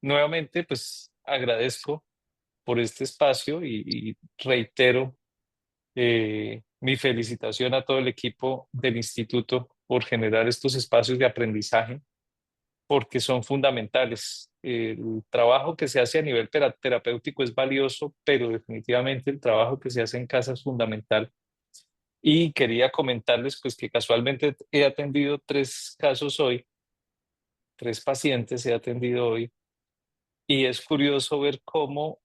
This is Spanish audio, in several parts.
nuevamente, pues agradezco por este espacio y reitero mi felicitación a todo el equipo del instituto por generar estos espacios de aprendizaje, porque son fundamentales. El trabajo que se hace a nivel terapéutico es valioso, pero definitivamente el trabajo que se hace en casa es fundamental. Y quería comentarles pues que casualmente he atendido tres casos hoy, tres pacientes he atendido hoy, y es curioso ver cómo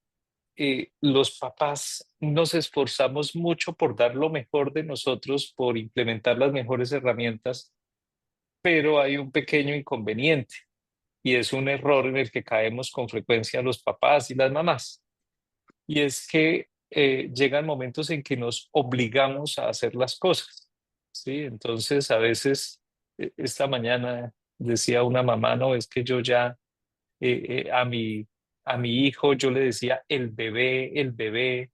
los papás nos esforzamos mucho por dar lo mejor de nosotros, por implementar las mejores herramientas, pero hay un pequeño inconveniente y es un error en el que caemos con frecuencia los papás y las mamás. Y es que llegan momentos en que nos obligamos a hacer las cosas, ¿sí? Entonces, a veces, esta mañana decía una mamá, no, es que yo ya a mi hijo yo le decía el bebé,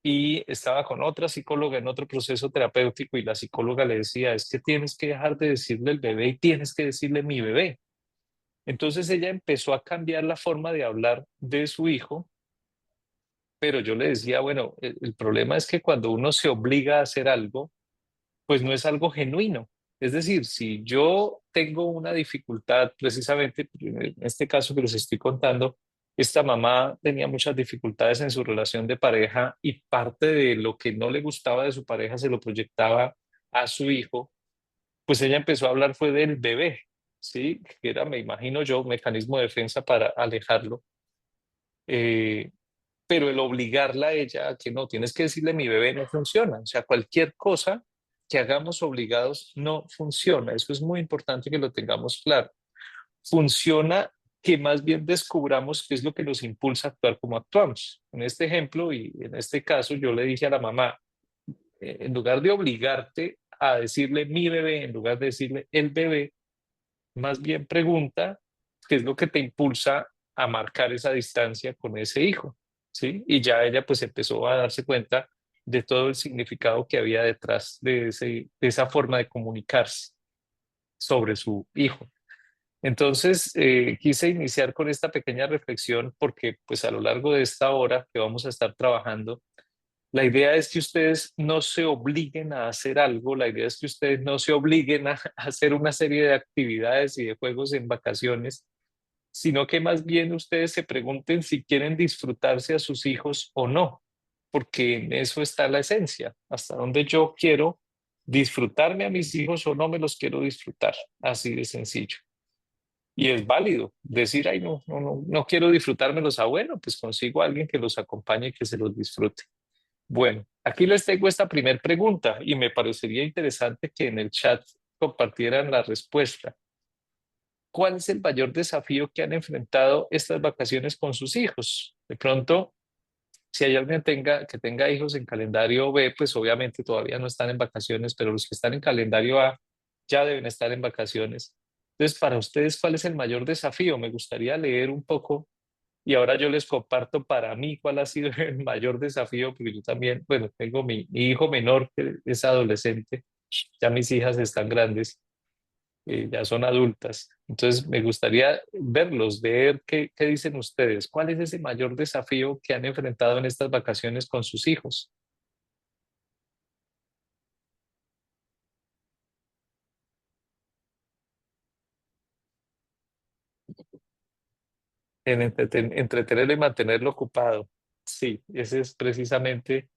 y estaba con otra psicóloga en otro proceso terapéutico y la psicóloga le decía, es que tienes que dejar de decirle el bebé y tienes que decirle mi bebé. Entonces ella empezó a cambiar la forma de hablar de su hijo, pero yo le decía, bueno, el problema es que cuando uno se obliga a hacer algo, pues no es algo genuino. Es decir, si yo tengo una dificultad, precisamente en este caso que les estoy contando, esta mamá tenía muchas dificultades en su relación de pareja y parte de lo que no le gustaba de su pareja se lo proyectaba a su hijo, pues ella empezó a hablar fue del bebé, ¿sí? Que era, me imagino yo, un mecanismo de defensa para alejarlo. Eh, pero el obligarla a ella a que no, tienes que decirle mi bebé no funciona. O sea, cualquier cosa que hagamos obligados no funciona. Eso es muy importante que lo tengamos claro. Funciona que más bien descubramos qué es lo que nos impulsa a actuar como actuamos. En este ejemplo y en este caso, yo le dije a la mamá, en lugar de obligarte a decirle mi bebé, en lugar de decirle el bebé, más bien pregunta qué es lo que te impulsa a marcar esa distancia con ese hijo, ¿sí? Y ya ella pues empezó a darse cuenta de todo el significado que había detrás de esa forma de comunicarse sobre su hijo. Entonces, quise iniciar con esta pequeña reflexión porque pues a lo largo de esta hora que vamos a estar trabajando, la idea es que ustedes no se obliguen a hacer algo, la idea es que ustedes no se obliguen a hacer una serie de actividades y de juegos en vacaciones, sino que más bien ustedes se pregunten si quieren disfrutarse a sus hijos o no, porque en eso está la esencia, hasta donde yo quiero disfrutarme a mis hijos o no me los quiero disfrutar, así de sencillo. Y es válido decir, ay, no quiero disfrutármelos, bueno, pues consigo a alguien que los acompañe y que se los disfrute. Bueno, aquí les tengo esta primera pregunta y me parecería interesante que en el chat compartieran la respuesta. ¿Cuál es el mayor desafío que han enfrentado estas vacaciones con sus hijos? De pronto, si hay alguien que tenga hijos en calendario B, pues obviamente todavía no están en vacaciones, pero los que están en calendario A ya deben estar en vacaciones. Entonces, para ustedes, ¿cuál es el mayor desafío? Me gustaría leer un poco y ahora yo les comparto para mí cuál ha sido el mayor desafío, porque yo también, bueno, tengo mi hijo menor que es adolescente, ya mis hijas están grandes, ya son adultas. Entonces me gustaría verlos, ver qué dicen ustedes, cuál es ese mayor desafío que han enfrentado en estas vacaciones con sus hijos, en entretenerlo y mantenerlo ocupado. Sí, ese es precisamente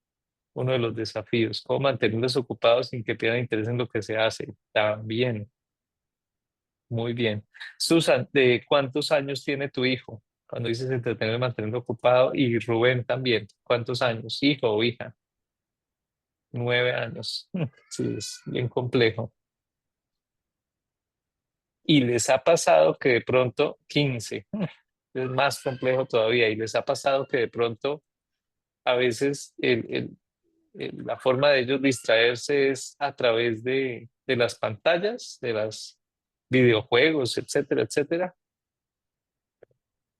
uno de los desafíos, cómo mantenerlos ocupados sin que pierdan interés en lo que se hace. También. Muy bien. Susan, ¿de cuántos años tiene tu hijo? Cuando dices entretener y mantenerlo ocupado. Y Rubén también. ¿Cuántos años? ¿Hijo o hija? 9 años. Sí, es bien complejo. Y les ha pasado que de pronto, 15. Es más complejo todavía. Y les ha pasado que de pronto a veces la forma de ellos distraerse es a través de las pantallas, de los videojuegos, etcétera, etcétera,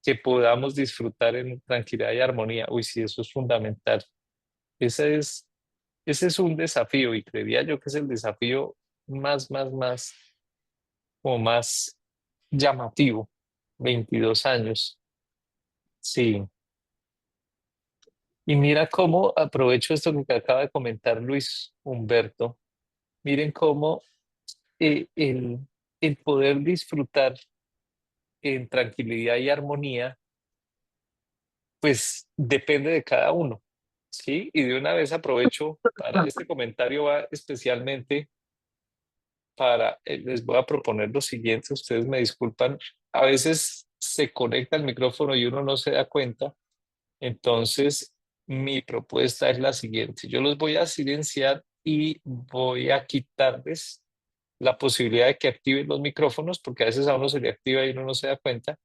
que podamos disfrutar en tranquilidad y armonía. Uy, sí, eso es fundamental. Ese es, ese es un desafío y creería yo que es el desafío más, como más llamativo. 22 años. Sí, y mira cómo aprovecho esto que acaba de comentar Luis Humberto. Miren cómo el poder disfrutar en tranquilidad y armonía, pues depende de cada uno, ¿sí? Y de una vez aprovecho para este comentario va especialmente para, les voy a proponer lo siguiente, ustedes me disculpan, a veces se conecta el micrófono y uno no se da cuenta, entonces mi propuesta es la siguiente, yo los voy a silenciar y voy a quitarles la posibilidad de que activen los micrófonos, porque a veces a uno se le activa y uno no se da cuenta.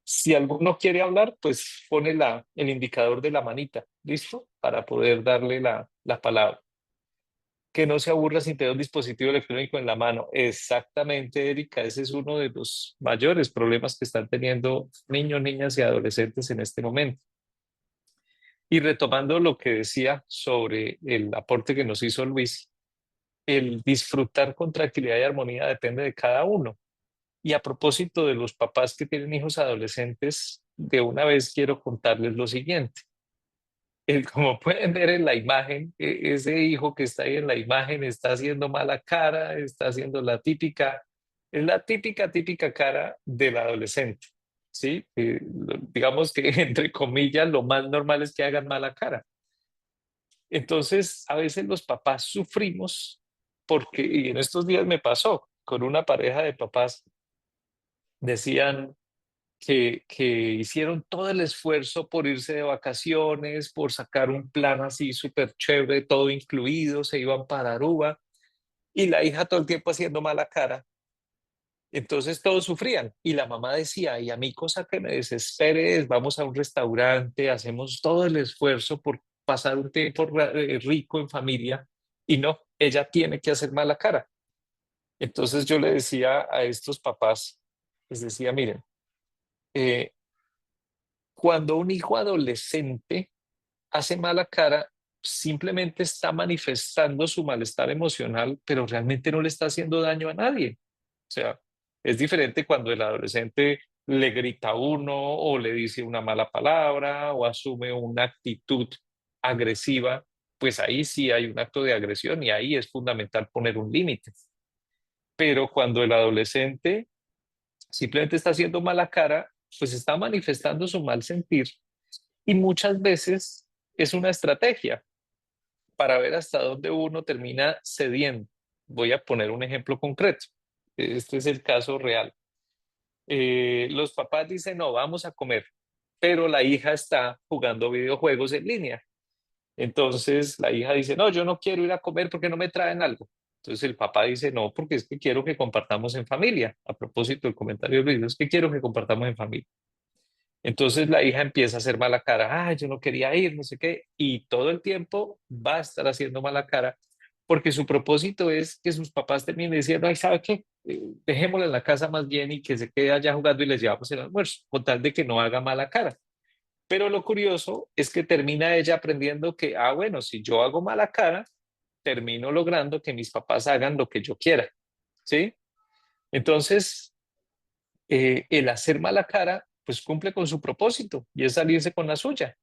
Si alguno quiere hablar, pues pone el indicador de la manita, ¿listo? Para poder darle la palabra. Que no se aburra sin tener un dispositivo electrónico en la mano. Exactamente, Erika, ese es uno de los mayores problemas que están teniendo niños, niñas y adolescentes en este momento. Y retomando lo que decía sobre el aporte que nos hizo Luis, el disfrutar con tranquilidad y armonía depende de cada uno. Y a propósito de los papás que tienen hijos adolescentes, de una vez quiero contarles lo siguiente. Como pueden ver en la imagen, ese hijo que está ahí en la imagen está haciendo mala cara, está haciendo es la típica cara del adolescente, ¿sí? Digamos que entre comillas lo más normal es que hagan mala cara. Entonces, a veces los papás sufrimos porque, y en estos días me pasó con una pareja de papás, decían que hicieron todo el esfuerzo por irse de vacaciones, por sacar un plan así súper chévere, todo incluido, se iban para Aruba y la hija todo el tiempo haciendo mala cara. Entonces todos sufrían y la mamá decía, y a mí cosa que me desespere es, vamos a un restaurante, hacemos todo el esfuerzo por pasar un tiempo rico en familia y no, ella tiene que hacer mala cara. Entonces yo le decía a estos papás, les decía, miren, eh, cuando un hijo adolescente hace mala cara, simplemente está manifestando su malestar emocional, pero realmente no le está haciendo daño a nadie. O sea, es diferente cuando el adolescente le grita a uno o le dice una mala palabra o asume una actitud agresiva, pues ahí sí hay un acto de agresión y ahí es fundamental poner un límite. Pero cuando el adolescente simplemente está haciendo mala cara, pues está manifestando su mal sentir y muchas veces es una estrategia para ver hasta dónde uno termina cediendo. Voy a poner un ejemplo concreto. Este es el caso real. Los papás dicen, no, vamos a comer, pero la hija está jugando videojuegos en línea. Entonces la hija dice, no, yo no quiero ir a comer porque no me traen algo. Entonces el papá dice, no, porque es que quiero que compartamos en familia. A propósito del comentario de Luis, es que quiero que compartamos en familia. Entonces la hija empieza a hacer mala cara, yo no quería ir, no sé qué, y todo el tiempo va a estar haciendo mala cara porque su propósito es que sus papás terminen diciendo, ay, ¿sabe qué? Dejémosla en la casa más bien y que se quede allá jugando y les llevamos el almuerzo, con tal de que no haga mala cara. Pero lo curioso es que termina ella aprendiendo que, bueno, si yo hago mala cara, termino logrando que mis papás hagan lo que yo quiera, ¿sí? Entonces, el hacer mala cara, pues cumple con su propósito y es salirse con la suya.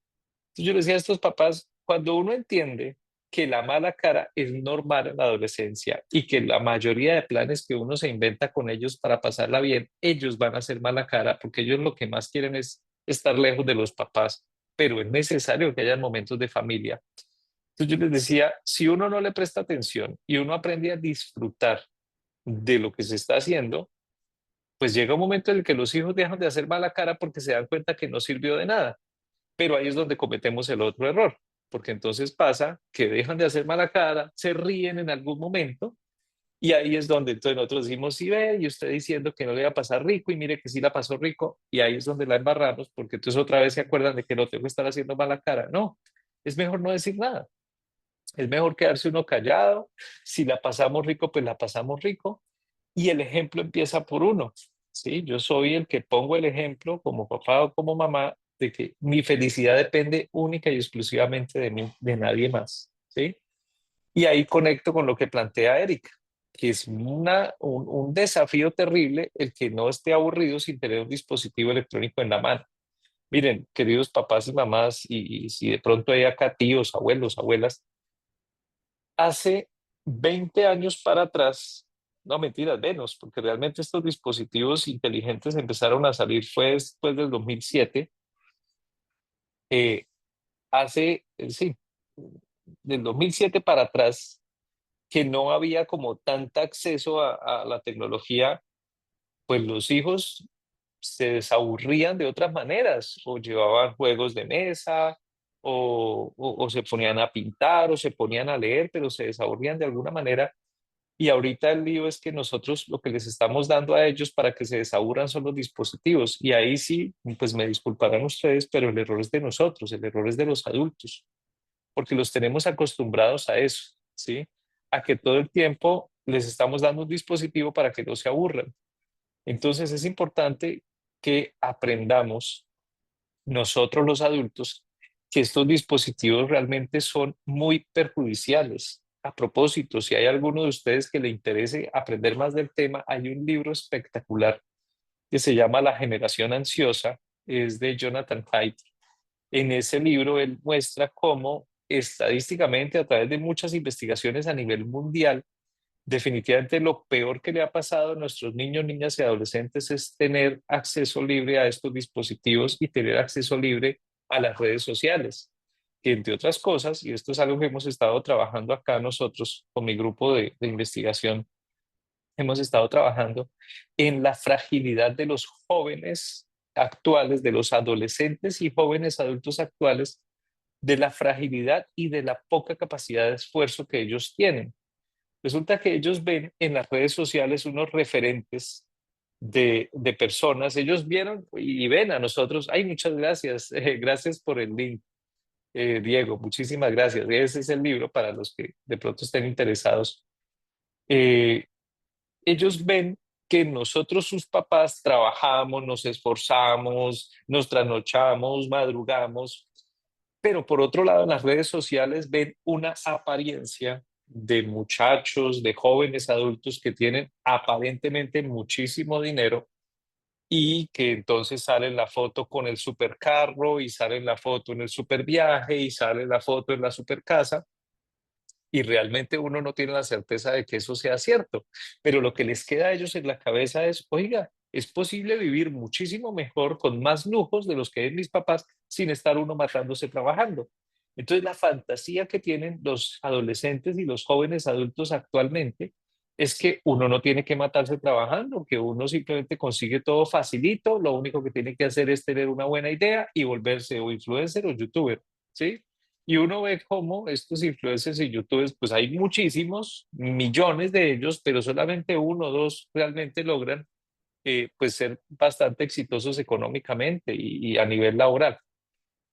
Entonces yo le decía a estos papás, cuando uno entiende que la mala cara es normal en la adolescencia y que la mayoría de planes que uno se inventa con ellos para pasarla bien, ellos van a hacer mala cara porque ellos lo que más quieren es estar lejos de los papás, pero es necesario que haya momentos de familia. Entonces yo les decía, si uno no le presta atención y uno aprende a disfrutar de lo que se está haciendo, pues llega un momento en el que los hijos dejan de hacer mala cara porque se dan cuenta que no sirvió de nada. Pero ahí es donde cometemos el otro error, porque entonces pasa que dejan de hacer mala cara, se ríen en algún momento y ahí es donde entonces nosotros decimos, sí ve, y usted diciendo que no le iba a pasar rico y mire que sí la pasó rico y ahí es donde la embarramos porque entonces otra vez se acuerdan de que no tengo que estar haciendo mala cara. No, es mejor no decir nada. Es mejor quedarse uno callado. Si la pasamos rico, pues la pasamos rico. Y el ejemplo empieza por uno. ¿Sí? Yo soy el que pongo el ejemplo como papá o como mamá de que mi felicidad depende única y exclusivamente de mí, de nadie más. ¿Sí? Y ahí conecto con lo que plantea Erika, que es un desafío terrible el que no esté aburrido sin tener un dispositivo electrónico en la mano. Miren, queridos papás y mamás, y si de pronto hay acá tíos, abuelos, abuelas, hace 20 años para atrás, no mentiras, menos, porque realmente estos dispositivos inteligentes empezaron a salir fue después del 2007. eh, sí, del 2007 para atrás, que no había como tanta acceso a la tecnología, pues los hijos se desaburrían de otras maneras, o llevaban juegos de mesa, o se ponían a pintar, o se ponían a leer, pero se desaburrían de alguna manera. Y ahorita el lío es que nosotros lo que les estamos dando a ellos para que se desaburran son los dispositivos. Y ahí sí, pues me disculparán ustedes, pero el error es de nosotros, el error es de los adultos, porque los tenemos acostumbrados a eso, ¿sí? A que todo el tiempo les estamos dando un dispositivo para que no se aburran. Entonces es importante que aprendamos nosotros los adultos que estos dispositivos realmente son muy perjudiciales. A propósito, si hay alguno de ustedes que le interese aprender más del tema, hay un libro espectacular que se llama La generación ansiosa, es de Jonathan Haidt. En ese libro él muestra cómo estadísticamente a través de muchas investigaciones a nivel mundial, definitivamente lo peor que le ha pasado a nuestros niños, niñas y adolescentes es tener acceso libre a estos dispositivos y tener acceso libre a las redes sociales, que entre otras cosas, y esto es algo que hemos estado trabajando acá nosotros con mi grupo de investigación, hemos estado trabajando en la fragilidad de los jóvenes actuales, de los adolescentes y jóvenes adultos actuales, de la fragilidad y de la poca capacidad de esfuerzo que ellos tienen. Resulta que ellos ven en las redes sociales unos referentes de personas, ellos vieron y ven a nosotros, ay, muchas gracias, gracias por el link, Diego, muchísimas gracias. Ese es el libro para los que de pronto estén interesados. Eh, Ellos ven que nosotros, sus papás, trabajamos, nos esforzamos, nos trasnochamos, madrugamos, pero por otro lado, en las redes sociales ven una apariencia de muchachos, de jóvenes adultos que tienen aparentemente muchísimo dinero y que entonces sale la foto con el supercarro y sale la foto en el superviaje y sale la foto en la supercasa y realmente uno no tiene la certeza de que eso sea cierto, pero lo que les queda a ellos en la cabeza es, oiga, es posible vivir muchísimo mejor con más lujos de los que ven mis papás sin estar uno matándose trabajando. Entonces la fantasía que tienen los adolescentes y los jóvenes adultos actualmente es que uno no tiene que matarse trabajando, que uno simplemente consigue todo facilito, lo único que tiene que hacer es tener una buena idea y volverse o influencer o youtuber, ¿sí? Y uno ve cómo estos influencers y youtubers, pues hay muchísimos, millones de ellos, pero solamente uno o dos realmente logran pues ser bastante exitosos económicamente y a nivel laboral.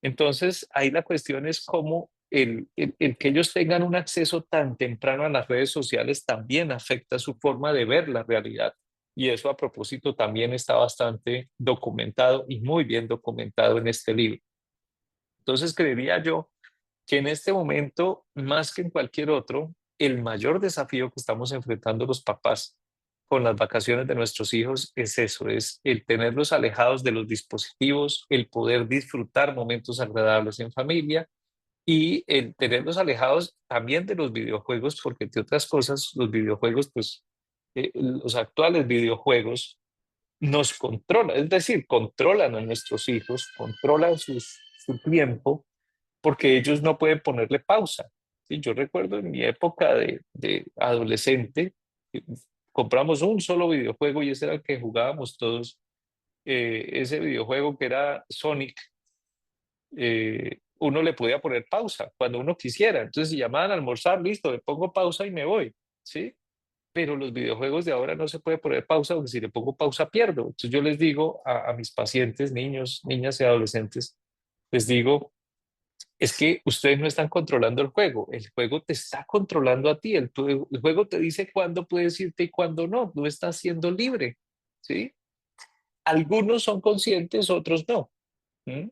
Entonces, ahí la cuestión es cómo el que ellos tengan un acceso tan temprano a las redes sociales también afecta su forma de ver la realidad. Y eso a propósito también está bastante documentado y muy bien documentado en este libro. Entonces, creería yo que en este momento, más que en cualquier otro, el mayor desafío que estamos enfrentando los papás con las vacaciones de nuestros hijos es eso, es el tenerlos alejados de los dispositivos, el poder disfrutar momentos agradables en familia y el tenerlos alejados también de los videojuegos, porque entre otras cosas, los videojuegos, pues los actuales videojuegos nos controlan, es decir, controlan a nuestros hijos, controlan su tiempo porque ellos no pueden ponerle pausa. Sí, yo recuerdo en mi época de adolescente, eh, compramos un solo videojuego y ese era el que jugábamos todos. Ese videojuego que era Sonic, uno le podía poner pausa cuando uno quisiera. Entonces, si llamaban a almorzar, listo, le pongo pausa y me voy, ¿sí? Pero los videojuegos de ahora no se puede poner pausa porque si le pongo pausa pierdo. Entonces, yo les digo a mis pacientes, niños, niñas y adolescentes, les digo, es que ustedes no están controlando el juego te está controlando a ti, el juego te dice cuándo puedes irte y cuándo no, no estás siendo libre, ¿sí? Algunos son conscientes, otros no. ¿M?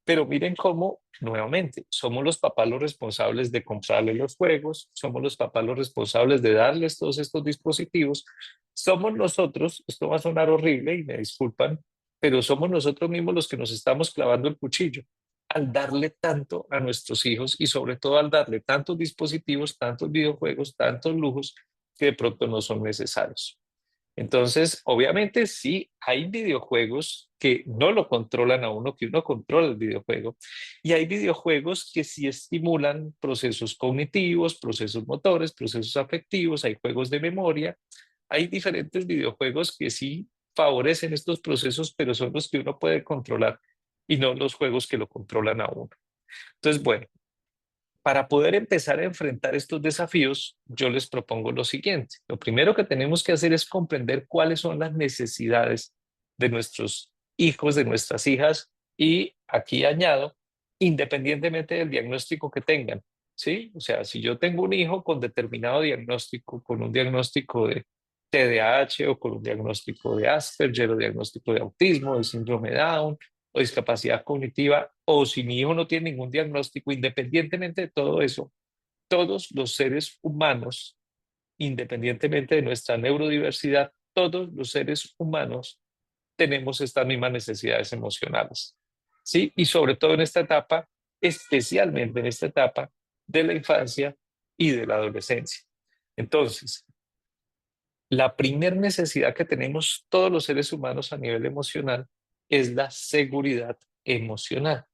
Pero miren cómo, nuevamente, somos los papás los responsables de comprarles los juegos, somos los papás los responsables de darles todos estos dispositivos, somos nosotros, esto va a sonar horrible y me disculpan, pero somos nosotros mismos los que nos estamos clavando el cuchillo al darle tanto a nuestros hijos y sobre todo al darle tantos dispositivos, tantos videojuegos, tantos lujos que de pronto no son necesarios. Entonces, obviamente sí, hay videojuegos que no lo controlan a uno, que uno controla el videojuego, y hay videojuegos que sí estimulan procesos cognitivos, procesos motores, procesos afectivos, hay juegos de memoria, hay diferentes videojuegos que sí favorecen estos procesos, pero son los que uno puede controlar y no los juegos que lo controlan a uno. Entonces, bueno, para poder empezar a enfrentar estos desafíos, yo les propongo lo siguiente. Lo primero que tenemos que hacer es comprender cuáles son las necesidades de nuestros hijos, de nuestras hijas, y aquí añado, independientemente del diagnóstico que tengan, ¿sí? O sea, si yo tengo un hijo con determinado diagnóstico, con un diagnóstico de TDAH o con un diagnóstico de Asperger o diagnóstico de autismo, de síndrome de Down, o discapacidad cognitiva, o si mi hijo no tiene ningún diagnóstico, independientemente de todo eso, todos los seres humanos, independientemente de nuestra neurodiversidad, todos los seres humanos tenemos estas mismas necesidades emocionales, ¿sí? Y sobre todo en esta etapa, especialmente en esta etapa de la infancia y de la adolescencia. Entonces, la primer necesidad que tenemos todos los seres humanos a nivel emocional es la seguridad emocional.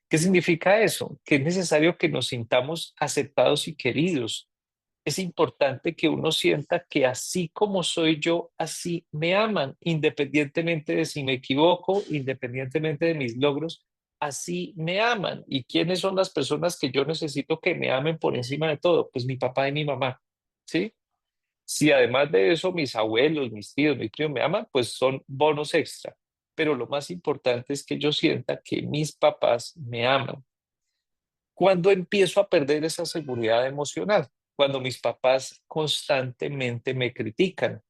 ¿Qué significa eso? Que es necesario que nos sintamos aceptados y queridos. Es importante que uno sienta que así como soy yo, así me aman, independientemente de si me equivoco, independientemente de mis logros, así me aman. ¿Y quiénes son las personas que yo necesito que me amen por encima de todo? Pues mi papá y mi mamá, ¿sí? Si además de eso mis abuelos, mis tíos, mis primos me aman, pues son bonos extra. Pero lo más importante es que yo sienta que mis papás me aman. ¿Cuándo empiezo a perder esa seguridad emocional? Cuando mis papás constantemente me critican,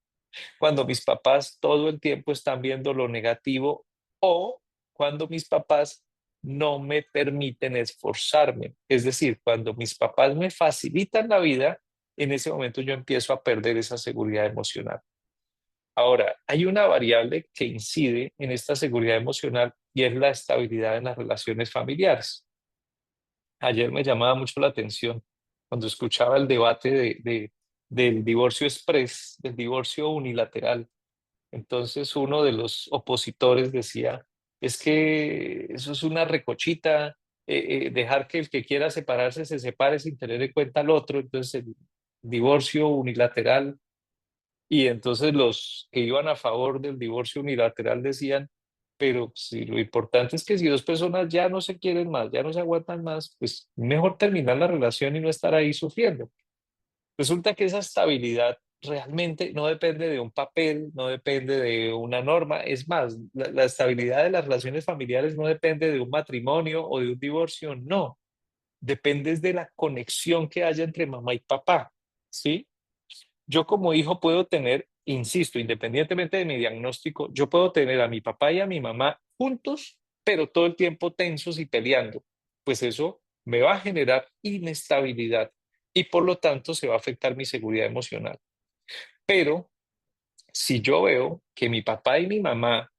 cuando mis papás todo el tiempo están viendo lo negativo o cuando mis papás no me permiten esforzarme. Es decir, cuando mis papás me facilitan la vida, en ese momento yo empiezo a perder esa seguridad emocional. Ahora, hay una variable que incide en esta seguridad emocional y es la estabilidad en las relaciones familiares. Ayer me llamaba mucho la atención cuando escuchaba el debate del divorcio express, del divorcio unilateral. Entonces uno de los opositores decía, es que eso es una recochita, dejar que el que quiera separarse se separe sin tener en cuenta al otro. Entonces el divorcio unilateral, y entonces los que iban a favor del divorcio unilateral decían, pero si lo importante es que si dos personas ya no se quieren más, ya no se aguantan más, pues mejor terminar la relación y no estar ahí sufriendo. Resulta que esa estabilidad realmente no depende de un papel, no depende de una norma. Es más, la estabilidad de las relaciones familiares no depende de un matrimonio o de un divorcio, no. Depende de la conexión que haya entre mamá y papá, ¿sí? Yo como hijo puedo tener, insisto, independientemente de mi diagnóstico, yo puedo tener a mi papá y a mi mamá juntos, pero todo el tiempo tensos y peleando. Pues eso me va a generar inestabilidad y por lo tanto se va a afectar mi seguridad emocional. Pero si yo veo que mi papá y mi mamá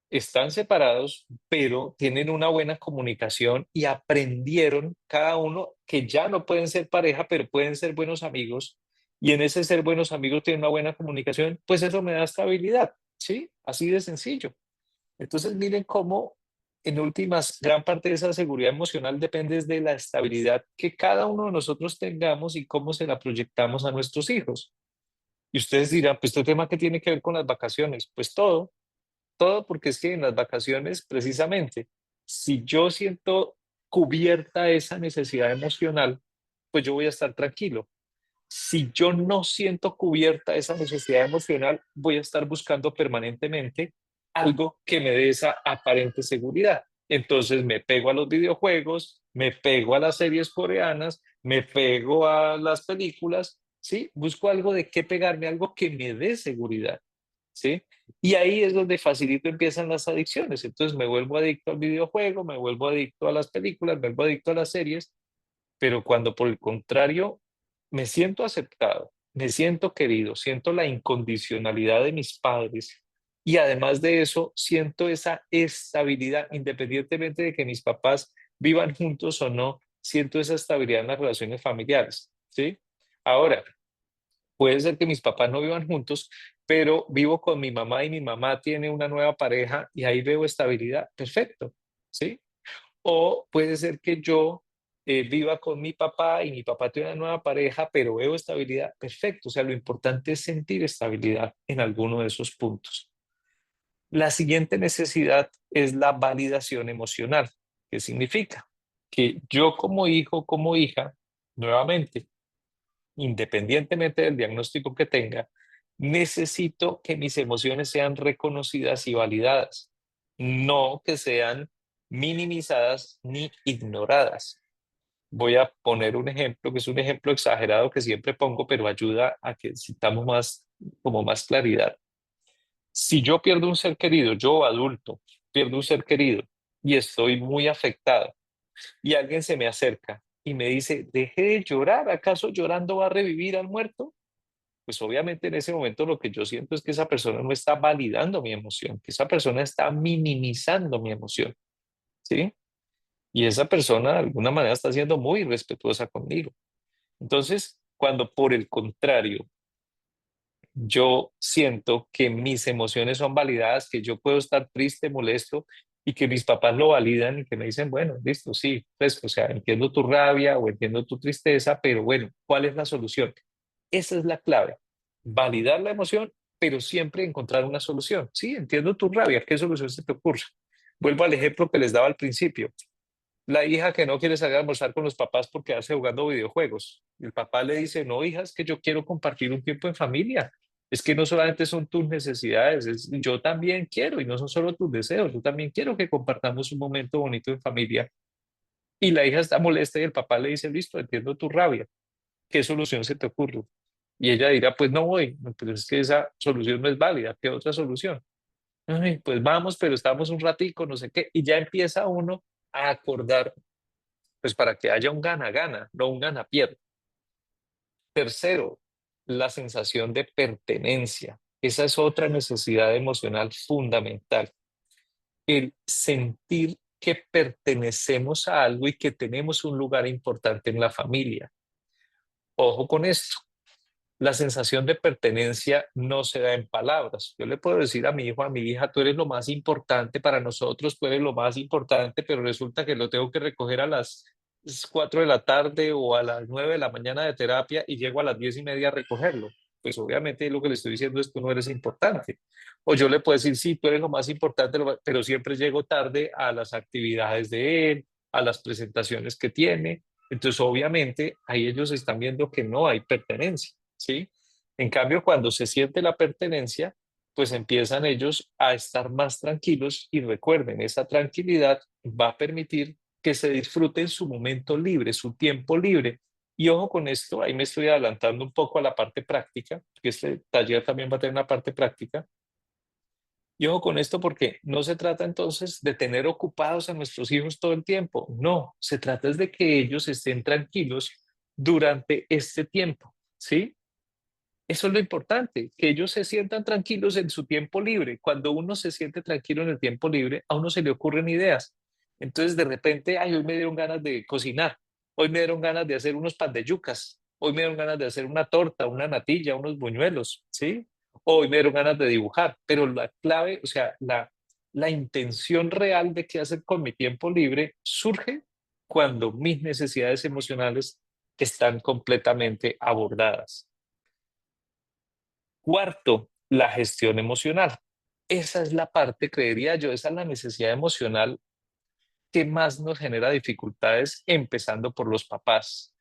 están separados, pero tienen una buena comunicación y aprendieron cada uno que ya no pueden ser pareja, pero pueden ser buenos amigos. Y en ese ser buenos amigos tienen una buena comunicación, pues eso me da estabilidad, ¿sí? Así de sencillo. Entonces miren cómo, en últimas, gran parte de esa seguridad emocional depende de la estabilidad que cada uno de nosotros tengamos y cómo se la proyectamos a nuestros hijos. Y ustedes dirán, pues este tema que tiene que ver con las vacaciones, pues todo porque es que en las vacaciones, precisamente, si yo siento cubierta esa necesidad emocional, pues yo voy a estar tranquilo. Si yo no siento cubierta esa necesidad emocional, voy a estar buscando permanentemente algo que me dé esa aparente seguridad. Entonces me pego a los videojuegos, me pego a las series coreanas, me pego a las películas, ¿sí? Busco algo de qué pegarme, algo que me dé seguridad. ¿Sí? Y ahí es donde facilito empiezan las adicciones. Entonces me vuelvo adicto al videojuego, me vuelvo adicto a las películas, me vuelvo adicto a las series, pero cuando por el contrario me siento aceptado, me siento querido, siento la incondicionalidad de mis padres, Y además de eso, siento esa estabilidad, independientemente de que mis papás vivan juntos o no, siento esa estabilidad en las relaciones familiares, ¿sí? Ahora, puede ser que mis papás no vivan juntos, pero vivo con mi mamá y mi mamá tiene una nueva pareja y ahí veo estabilidad, perfecto, ¿sí? O puede ser que yo viva con mi papá y mi papá tiene una nueva pareja, pero veo estabilidad, perfecto. O sea, lo importante es sentir estabilidad en alguno de esos puntos. La siguiente necesidad es la validación emocional. ¿Qué significa? Que yo como hijo, como hija, nuevamente, independientemente del diagnóstico que tenga, necesito que mis emociones sean reconocidas y validadas, no que sean minimizadas ni ignoradas. Voy a poner un ejemplo, que es un ejemplo exagerado que siempre pongo, pero ayuda a que sintamos más, como más claridad. Si yo pierdo un ser querido, yo adulto, pierdo un ser querido y estoy muy afectado y alguien se me acerca y me dice, deje de llorar, ¿acaso llorando va a revivir al muerto? Pues obviamente en ese momento lo que yo siento es que esa persona no está validando mi emoción, que esa persona está minimizando mi emoción, ¿sí? Y esa persona de alguna manera está siendo muy respetuosa conmigo. Entonces, cuando por el contrario yo siento que mis emociones son validadas, que yo puedo estar triste, molesto y que mis papás lo validan y que me dicen, bueno, listo, sí, pues, o sea, entiendo tu rabia o entiendo tu tristeza, pero bueno, ¿cuál es la solución? Esa es la clave, validar la emoción, pero siempre encontrar una solución. Sí, entiendo tu rabia, ¿qué solución se te ocurre? Vuelvo al ejemplo que les daba al principio. La hija que no quiere salir a almorzar con los papás porque hace jugando videojuegos. El papá le dice, no, hija, es que yo quiero compartir un tiempo en familia. Es que no solamente son tus necesidades, yo también quiero y no son solo tus deseos, yo también quiero que compartamos un momento bonito en familia. Y la hija está molesta y el papá le dice, listo, entiendo tu rabia. ¿Qué solución se te ocurre? Y ella dirá, pues no voy, pero es que esa solución no es válida. ¿Qué otra solución? Ay, pues vamos, pero estamos un ratico, no sé qué. Y ya empieza uno a acordar pues para que haya un gana-gana, no un gana-pierde. Tercero, la sensación de pertenencia. Esa es otra necesidad emocional fundamental. El sentir que pertenecemos a algo y que tenemos un lugar importante en la familia. Ojo con esto. La sensación de pertenencia no se da en palabras. Yo le puedo decir a mi hijo, a mi hija, tú eres lo más importante para nosotros, tú eres lo más importante, pero resulta que lo tengo que recoger a las 4 de la tarde o a las 9 de la mañana de terapia y llego a las 10:30 a recogerlo. Pues obviamente lo que le estoy diciendo es tú no eres importante. O yo le puedo decir, sí, tú eres lo más importante, pero siempre llego tarde a las actividades de él, a las presentaciones que tiene. Entonces, obviamente, ahí ellos están viendo que no hay pertenencia. ¿Sí? En cambio, cuando se siente la pertenencia, pues empiezan ellos a estar más tranquilos y recuerden, esa tranquilidad va a permitir que se disfruten su momento libre, su tiempo libre. Y ojo con esto, ahí me estoy adelantando un poco a la parte práctica, porque este taller también va a tener una parte práctica. Y ojo con esto porque no se trata entonces de tener ocupados a nuestros hijos todo el tiempo, no, se trata es de que ellos estén tranquilos durante este tiempo, ¿sí? Eso es lo importante, que ellos se sientan tranquilos en su tiempo libre. Cuando uno se siente tranquilo en el tiempo libre, a uno se le ocurren ideas. Entonces, de repente, ay, hoy me dieron ganas de cocinar, hoy me dieron ganas de hacer unos pan de yucas, hoy me dieron ganas de hacer una torta, una natilla, unos buñuelos, ¿sí? Hoy me dieron ganas de dibujar, pero la clave, o sea, la intención real de qué hacer con mi tiempo libre surge cuando mis necesidades emocionales están completamente abordadas. Cuarto, la gestión emocional. Esa es la parte, creería yo, esa es la necesidad emocional que más nos genera dificultades, empezando por los papás.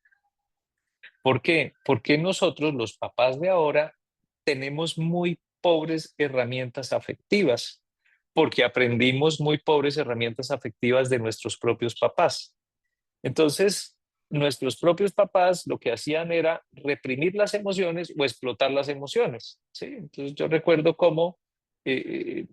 ¿Por qué? Porque nosotros, los papás de ahora, tenemos muy pobres herramientas afectivas, porque aprendimos muy pobres herramientas afectivas de nuestros propios papás. Entonces, nuestros propios papás lo que hacían era reprimir las emociones o explotar las emociones, ¿sí? Entonces, yo recuerdo cómo eh,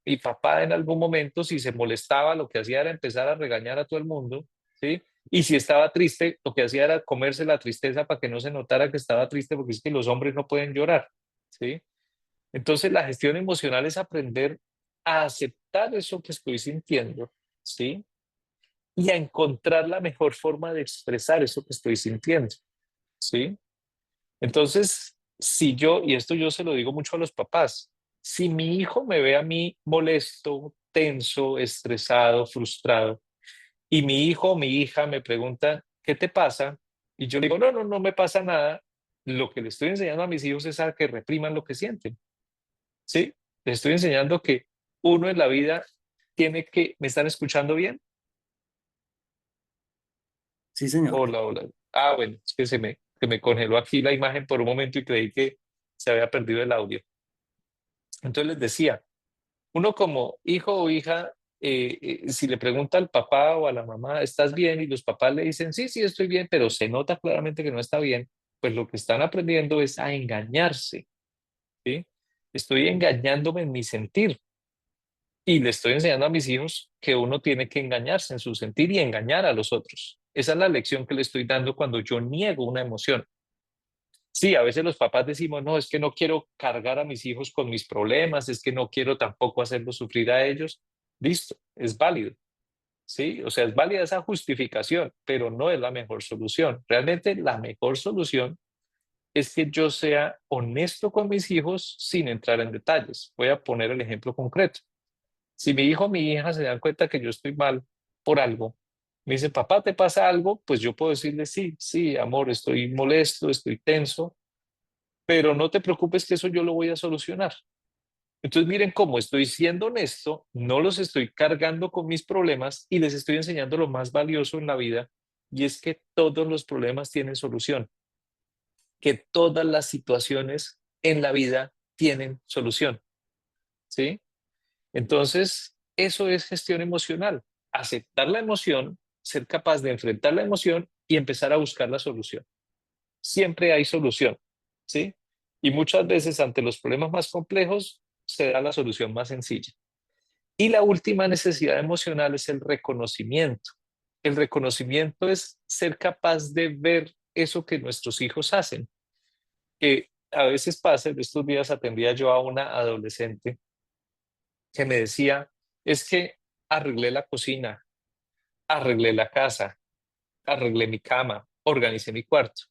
mi papá en algún momento, si se molestaba, lo que hacía era empezar a regañar a todo el mundo, ¿sí? Y si estaba triste, lo que hacía era comerse la tristeza para que no se notara que estaba triste, porque es que los hombres no pueden llorar, ¿sí? Entonces, la gestión emocional es aprender a aceptar eso que estoy sintiendo, ¿sí? Y a encontrar la mejor forma de expresar eso que estoy sintiendo, ¿sí? Entonces, si yo, y esto yo se lo digo mucho a los papás, si mi hijo me ve a mí molesto, tenso, estresado, frustrado, y mi hijo o mi hija me pregunta, ¿qué te pasa? Y yo le digo, no, no, no me pasa nada. Lo que le estoy enseñando a mis hijos es a que repriman lo que sienten, ¿sí? Les estoy enseñando que uno en la vida tiene que, ¿me están escuchando bien? Sí, señor. Hola, hola. Ah, bueno, es que se me congeló aquí la imagen por un momento y creí que se había perdido el audio. Entonces les decía, uno como hijo o hija, si le pregunta al papá o a la mamá, ¿estás bien? Y los papás le dicen, sí, sí, estoy bien, pero se nota claramente que no está bien, pues lo que están aprendiendo es a engañarse, ¿sí? Estoy engañándome en mi sentir y le estoy enseñando a mis hijos que uno tiene que engañarse en su sentir y engañar a los otros. Esa es la lección que le estoy dando cuando yo niego una emoción. Sí, a veces los papás decimos, no, es que no quiero cargar a mis hijos con mis problemas, es que no quiero tampoco hacerlos sufrir a ellos. Listo, es válido, ¿sí? O sea, es válida esa justificación, pero no es la mejor solución. Realmente la mejor solución es que yo sea honesto con mis hijos sin entrar en detalles. Voy a poner el ejemplo concreto. Si mi hijo o mi hija se dan cuenta que yo estoy mal por algo, me dicen, papá, ¿te pasa algo? Pues yo puedo decirle, sí, sí, amor, estoy molesto, estoy tenso, pero no te preocupes que eso yo lo voy a solucionar. Entonces miren cómo estoy siendo honesto, no los estoy cargando con mis problemas y les estoy enseñando lo más valioso en la vida y es que todos los problemas tienen solución, que todas las situaciones en la vida tienen solución, ¿sí? Entonces, eso es gestión emocional, aceptar la emoción, ser capaz de enfrentar la emoción y empezar a buscar la solución. Siempre hay solución, ¿sí? Y muchas veces ante los problemas más complejos se da la solución más sencilla. Y la última necesidad emocional es el reconocimiento. El reconocimiento es ser capaz de ver eso que nuestros hijos hacen. Que a veces pasa, en estos días atendía yo a una adolescente que me decía, es que arreglé la cocina, arreglé la casa, arreglé mi cama, organicé mi cuarto.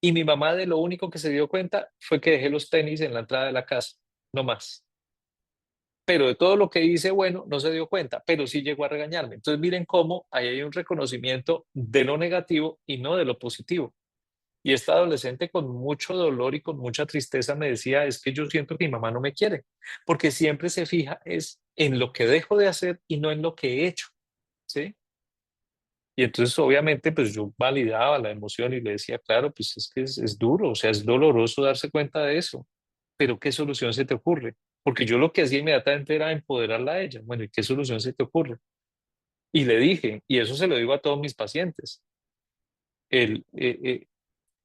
Y mi mamá de lo único que se dio cuenta fue que dejé los tenis en la entrada de la casa, no más. Pero de todo lo que hice, bueno, no se dio cuenta, pero sí llegó a regañarme. Entonces miren cómo ahí hay un reconocimiento de lo negativo y no de lo positivo. Y esta adolescente con mucho dolor y con mucha tristeza me decía, es que yo siento que mi mamá no me quiere, porque siempre se fija es en lo que dejo de hacer y no en lo que he hecho, ¿sí? Y entonces, obviamente, pues yo validaba la emoción y le decía, claro, pues es que es duro, o sea, es doloroso darse cuenta de eso, pero ¿qué solución se te ocurre? Porque yo lo que hacía inmediatamente era empoderarla a ella. Bueno, ¿y qué solución se te ocurre? Y le dije, y eso se lo digo a todos mis pacientes, el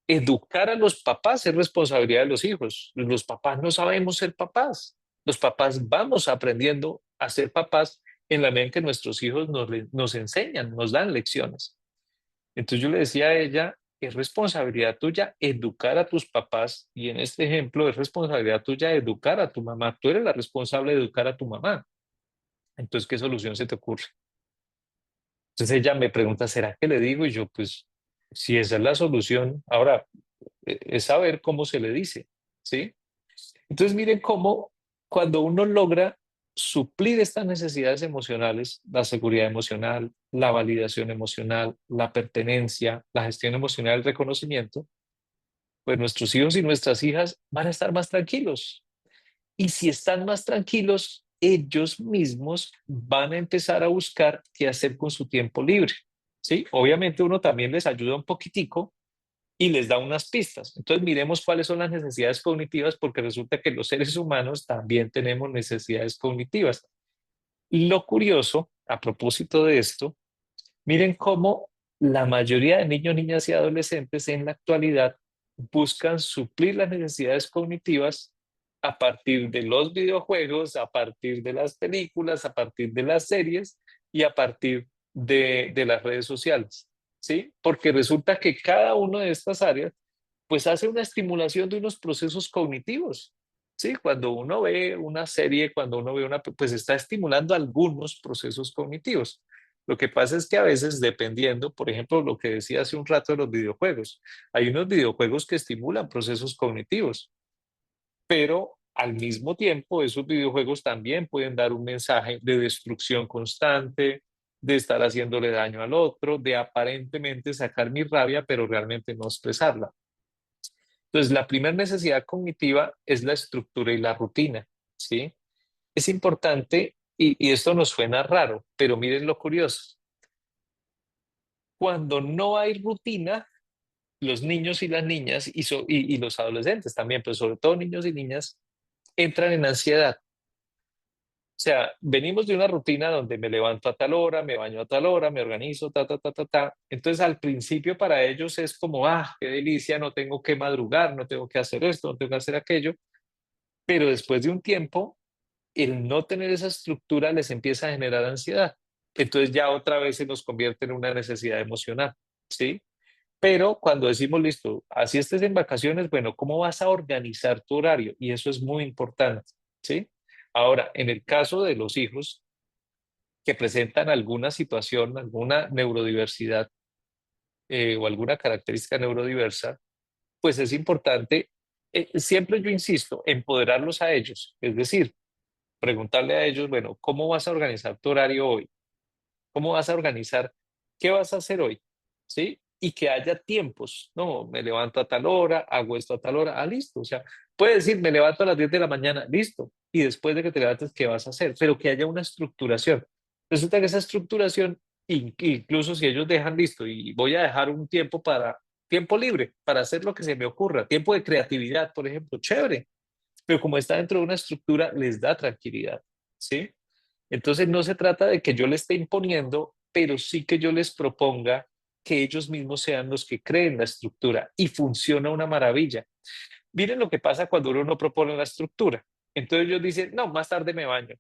educar a los papás es responsabilidad de los hijos. Los papás no sabemos ser papás. Los papás vamos aprendiendo a ser papás en la medida en que nuestros hijos nos enseñan, nos dan lecciones. Entonces yo le decía a ella, es responsabilidad tuya educar a tus papás y en este ejemplo es responsabilidad tuya educar a tu mamá. Tú eres la responsable de educar a tu mamá. Entonces, ¿qué solución se te ocurre? Entonces ella me pregunta, ¿será que le digo? Y yo, pues, si esa es la solución, ahora es saber cómo se le dice, ¿sí? Entonces miren cómo cuando uno logra suplir estas necesidades emocionales, la seguridad emocional, la validación emocional, la pertenencia, la gestión emocional, el reconocimiento, pues nuestros hijos y nuestras hijas van a estar más tranquilos. Y si están más tranquilos, ellos mismos van a empezar a buscar qué hacer con su tiempo libre. ¿Sí? Obviamente uno también les ayuda un poquitico y les da unas pistas. Entonces miremos cuáles son las necesidades cognitivas porque resulta que los seres humanos también tenemos necesidades cognitivas. Y lo curioso, a propósito de esto, miren cómo la mayoría de niños, niñas y adolescentes en la actualidad buscan suplir las necesidades cognitivas a partir de los videojuegos, a partir de las películas, a partir de las series y a partir de las redes sociales, ¿sí? Porque resulta que cada una de estas áreas pues hace una estimulación de unos procesos cognitivos. Sí, cuando uno ve una serie, cuando uno ve una, pues está estimulando algunos procesos cognitivos. Lo que pasa es que a veces, dependiendo, por ejemplo, lo que decía hace un rato de los videojuegos, hay unos videojuegos que estimulan procesos cognitivos, pero al mismo tiempo esos videojuegos también pueden dar un mensaje de destrucción constante, de estar haciéndole daño al otro, de aparentemente sacar mi rabia, pero realmente no expresarla. Entonces, la primera necesidad cognitiva es la estructura y la rutina, ¿sí? Es importante, y esto nos suena raro, pero miren lo curioso. Cuando no hay rutina, los niños y las niñas y los adolescentes también, pero sobre todo niños y niñas, entran en ansiedad. O sea, venimos de una rutina donde me levanto a tal hora, me baño a tal hora, me organizo, ta, ta, ta, ta, ta. Entonces, al principio para ellos es como, qué delicia, no tengo que madrugar, no tengo que hacer esto, no tengo que hacer aquello. Pero después de un tiempo, el no tener esa estructura les empieza a generar ansiedad. Entonces ya otra vez se nos convierte en una necesidad emocional, ¿sí? Pero cuando decimos, listo, así estés en vacaciones, bueno, ¿cómo vas a organizar tu horario? Y eso es muy importante, ¿sí? Ahora, en el caso de los hijos que presentan alguna situación, alguna neurodiversidad o alguna característica neurodiversa, pues es importante, siempre yo insisto, empoderarlos a ellos, es decir, preguntarle a ellos, bueno, ¿cómo vas a organizar tu horario hoy? ¿Cómo vas a organizar? ¿Qué vas a hacer hoy? ¿Sí? Y que haya tiempos. No, me levanto a tal hora, hago esto a tal hora. Listo. O sea, puede decir, me levanto a las 10 de la mañana, listo. Y después de que te levantes, ¿qué vas a hacer? Pero que haya una estructuración. Resulta que esa estructuración, incluso si ellos dejan listo y voy a dejar un tiempo para tiempo libre, para hacer lo que se me ocurra, tiempo de creatividad, por ejemplo, chévere. Pero como está dentro de una estructura, les da tranquilidad. ¿Sí? Entonces no se trata de que yo le esté imponiendo, pero sí que yo les proponga que ellos mismos sean los que creen la estructura y funciona una maravilla. Miren lo que pasa cuando uno no propone la estructura. Entonces ellos dicen, no, más tarde me baño.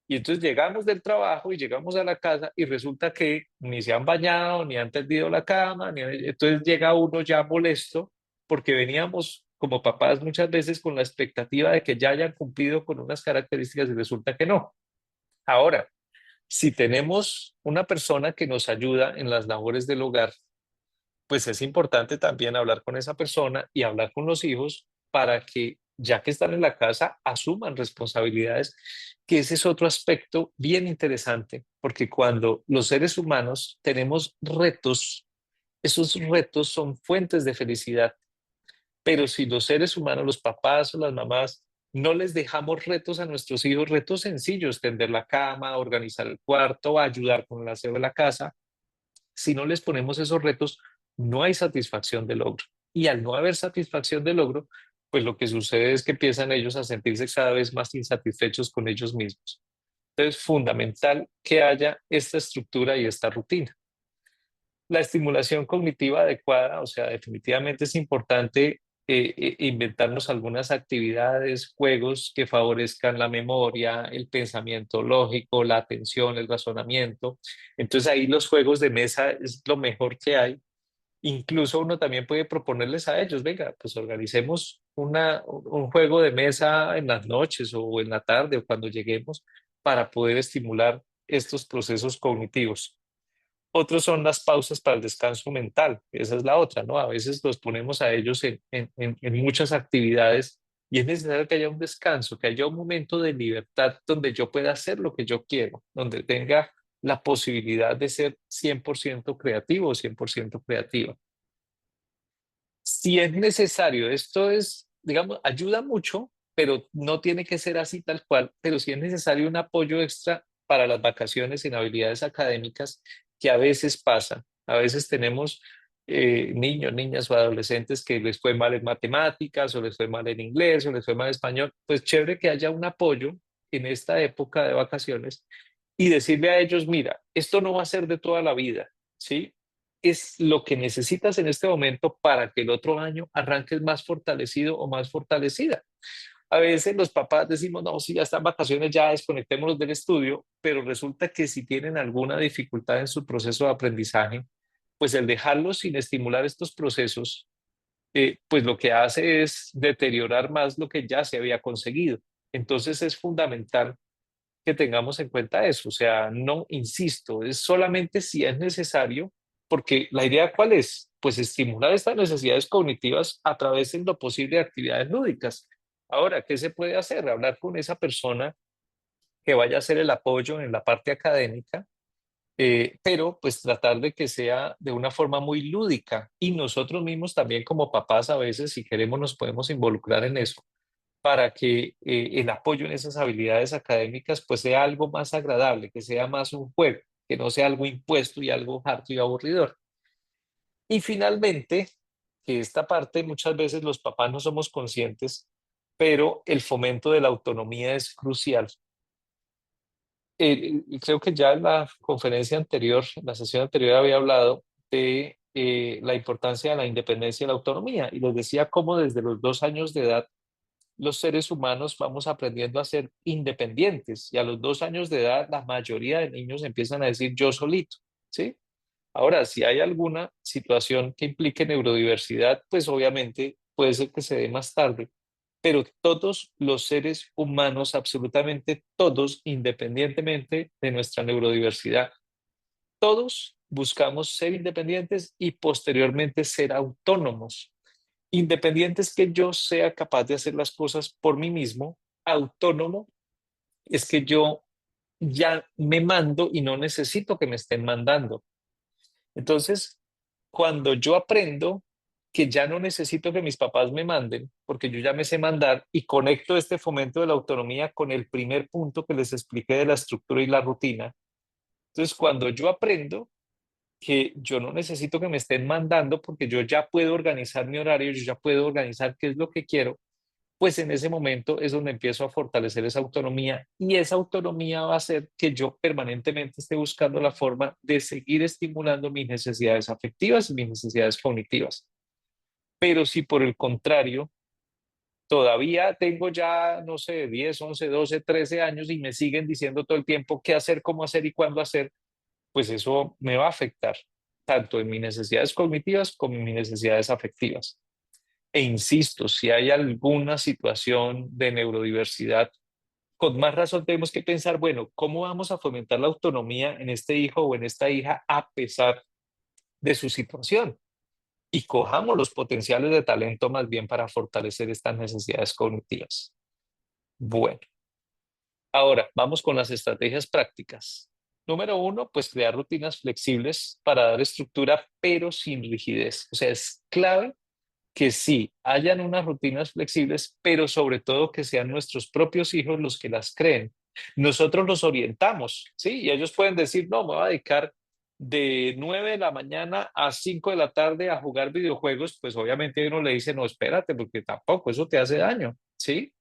Y entonces llegamos del trabajo y llegamos a la casa y resulta que ni se han bañado, ni han tendido la cama, entonces llega uno ya molesto porque veníamos como papás muchas veces con la expectativa de que ya hayan cumplido con unas características y resulta que no. Ahora, si tenemos una persona que nos ayuda en las labores del hogar, pues es importante también hablar con esa persona y hablar con los hijos para que, ya que están en la casa, asuman responsabilidades, que ese es otro aspecto bien interesante, porque cuando los seres humanos tenemos retos, esos retos son fuentes de felicidad. Pero si los seres humanos, los papás o las mamás, no les dejamos retos a nuestros hijos, retos sencillos, tender la cama, organizar el cuarto, ayudar con el aseo de la casa, si no les ponemos esos retos, no hay satisfacción de logro. Y al no haber satisfacción de logro, pues lo que sucede es que empiezan ellos a sentirse cada vez más insatisfechos con ellos mismos. Entonces, es fundamental que haya esta estructura y esta rutina. La estimulación cognitiva adecuada, o sea, definitivamente es importante inventarnos algunas actividades, juegos que favorezcan la memoria, el pensamiento lógico, la atención, el razonamiento. Entonces ahí los juegos de mesa es lo mejor que hay. Incluso uno también puede proponerles a ellos, venga, pues organicemos un juego de mesa en las noches o en la tarde o cuando lleguemos para poder estimular estos procesos cognitivos. Otros son las pausas para el descanso mental. Esa es la otra, ¿no? A veces los ponemos a ellos en muchas actividades y es necesario que haya un descanso, que haya un momento de libertad donde yo pueda hacer lo que yo quiero, donde tenga la posibilidad de ser 100% creativo o 100% creativa. Si es necesario, esto es, digamos, ayuda mucho, pero no tiene que ser así tal cual, pero si es necesario un apoyo extra para las vacaciones en habilidades académicas que a veces pasa. A veces tenemos niños, niñas o adolescentes que les fue mal en matemáticas o les fue mal en inglés o les fue mal en español. Pues chévere que haya un apoyo en esta época de vacaciones y decirle a ellos, mira, esto no va a ser de toda la vida, ¿sí? Es lo que necesitas en este momento para que el otro año arranques más fortalecido o más fortalecida. A veces los papás decimos, no, si ya están vacaciones, ya desconectémonos del estudio, pero resulta que si tienen alguna dificultad en su proceso de aprendizaje, pues el dejarlos sin estimular estos procesos pues lo que hace es deteriorar más lo que ya se había conseguido. Entonces es fundamental que tengamos en cuenta eso. O sea, no, insisto, es solamente si es necesario, porque la idea ¿cuál es? Pues estimular estas necesidades cognitivas a través en lo posible de actividades lúdicas. Ahora, ¿qué se puede hacer? Hablar con esa persona que vaya a hacer el apoyo en la parte académica, pero pues tratar de que sea de una forma muy lúdica y nosotros mismos también como papás a veces, si queremos, nos podemos involucrar en eso para que el apoyo en esas habilidades académicas pues sea algo más agradable, que sea más un juego, que no sea algo impuesto y algo harto y aburridor. Y finalmente, que esta parte muchas veces los papás no somos conscientes, pero el fomento de la autonomía es crucial. Creo que ya en la conferencia anterior, en la sesión anterior había hablado de la importancia de la independencia y la autonomía y les decía cómo desde los 2 años de edad los seres humanos vamos aprendiendo a ser independientes y a los 2 años de edad la mayoría de niños empiezan a decir yo solito, ¿sí? Ahora, si hay alguna situación que implique neurodiversidad, pues obviamente puede ser que se dé más tarde, pero todos los seres humanos, absolutamente todos, independientemente de nuestra neurodiversidad, todos buscamos ser independientes y posteriormente ser autónomos. Independientes que yo sea capaz de hacer las cosas por mí mismo, autónomo es que yo ya me mando y no necesito que me estén mandando. Entonces, cuando yo aprendo que ya no necesito que mis papás me manden, porque yo ya me sé mandar y conecto este fomento de la autonomía con el primer punto que les expliqué de la estructura y la rutina. Entonces, cuando yo aprendo que yo no necesito que me estén mandando porque yo ya puedo organizar mi horario, yo ya puedo organizar qué es lo que quiero, pues en ese momento es donde empiezo a fortalecer esa autonomía y esa autonomía va a hacer que yo permanentemente esté buscando la forma de seguir estimulando mis necesidades afectivas y mis necesidades cognitivas. Pero si por el contrario, todavía tengo ya, no sé, 10, 11, 12, 13 años y me siguen diciendo todo el tiempo qué hacer, cómo hacer y cuándo hacer, pues eso me va a afectar tanto en mis necesidades cognitivas como en mis necesidades afectivas. E insisto, si hay alguna situación de neurodiversidad, con más razón tenemos que pensar, bueno, ¿cómo vamos a fomentar la autonomía en este hijo o en esta hija a pesar de su situación? Y cojamos los potenciales de talento más bien para fortalecer estas necesidades cognitivas. Bueno, ahora vamos con las estrategias prácticas. Número uno, pues crear rutinas flexibles para dar estructura, pero sin rigidez. O sea, es clave que sí hayan unas rutinas flexibles, pero sobre todo que sean nuestros propios hijos los que las creen. Nosotros los orientamos, ¿sí? Y ellos pueden decir, no, me voy a dedicar de 9 de la mañana a 5 de la tarde a jugar videojuegos, pues obviamente uno le dice, no, espérate, porque tampoco, eso te hace daño, ¿sí?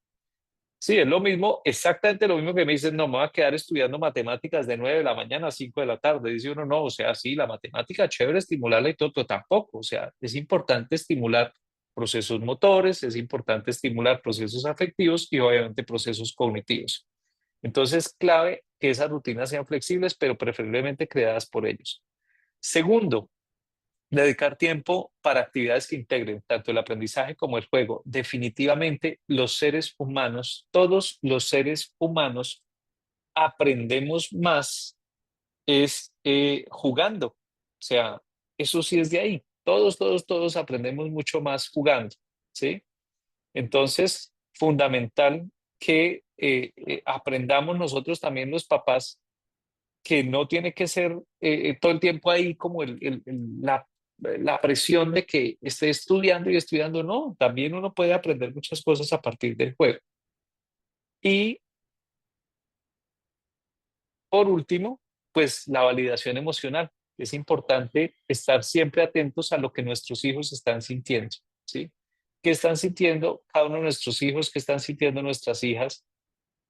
Sí, es lo mismo, exactamente lo mismo que me dicen, no, me voy a quedar estudiando matemáticas de 9 de la mañana a 5 de la tarde. Dice uno, no, o sea, sí, la matemática chévere, estimularla y todo, pero tampoco. O sea, es importante estimular procesos motores, es importante estimular procesos afectivos y obviamente procesos cognitivos. Entonces, clave que esas rutinas sean flexibles, pero preferiblemente creadas por ellos. Segundo, dedicar tiempo para actividades que integren tanto el aprendizaje como el juego. Definitivamente los seres humanos, todos los seres humanos, aprendemos más es jugando. O sea, eso sí es de ahí. Todos aprendemos mucho más jugando, ¿sí? Entonces, fundamental que aprendamos nosotros también los papás que no tiene que ser todo el tiempo ahí como la presión de que esté estudiando y estudiando, no, también uno puede aprender muchas cosas a partir del juego. Y por último, pues la validación emocional. Es importante estar siempre atentos a lo que nuestros hijos están sintiendo, ¿sí? ¿Qué están sintiendo cada uno de nuestros hijos? ¿Qué están sintiendo nuestras hijas?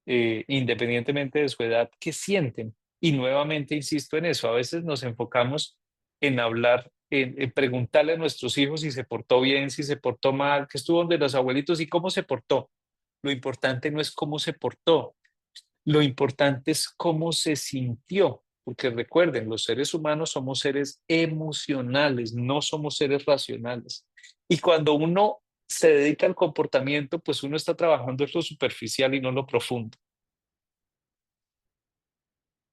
Independientemente de su edad, qué sienten. Y nuevamente insisto en eso, a veces nos enfocamos en hablar, en preguntarle a nuestros hijos si se portó bien, si se portó mal, que estuvo donde los abuelitos y cómo se portó. Lo importante no es cómo se portó, lo importante es cómo se sintió, porque recuerden, los seres humanos somos seres emocionales, no somos seres racionales. Y cuando uno se dedica al comportamiento, pues uno está trabajando en lo superficial y no en lo profundo.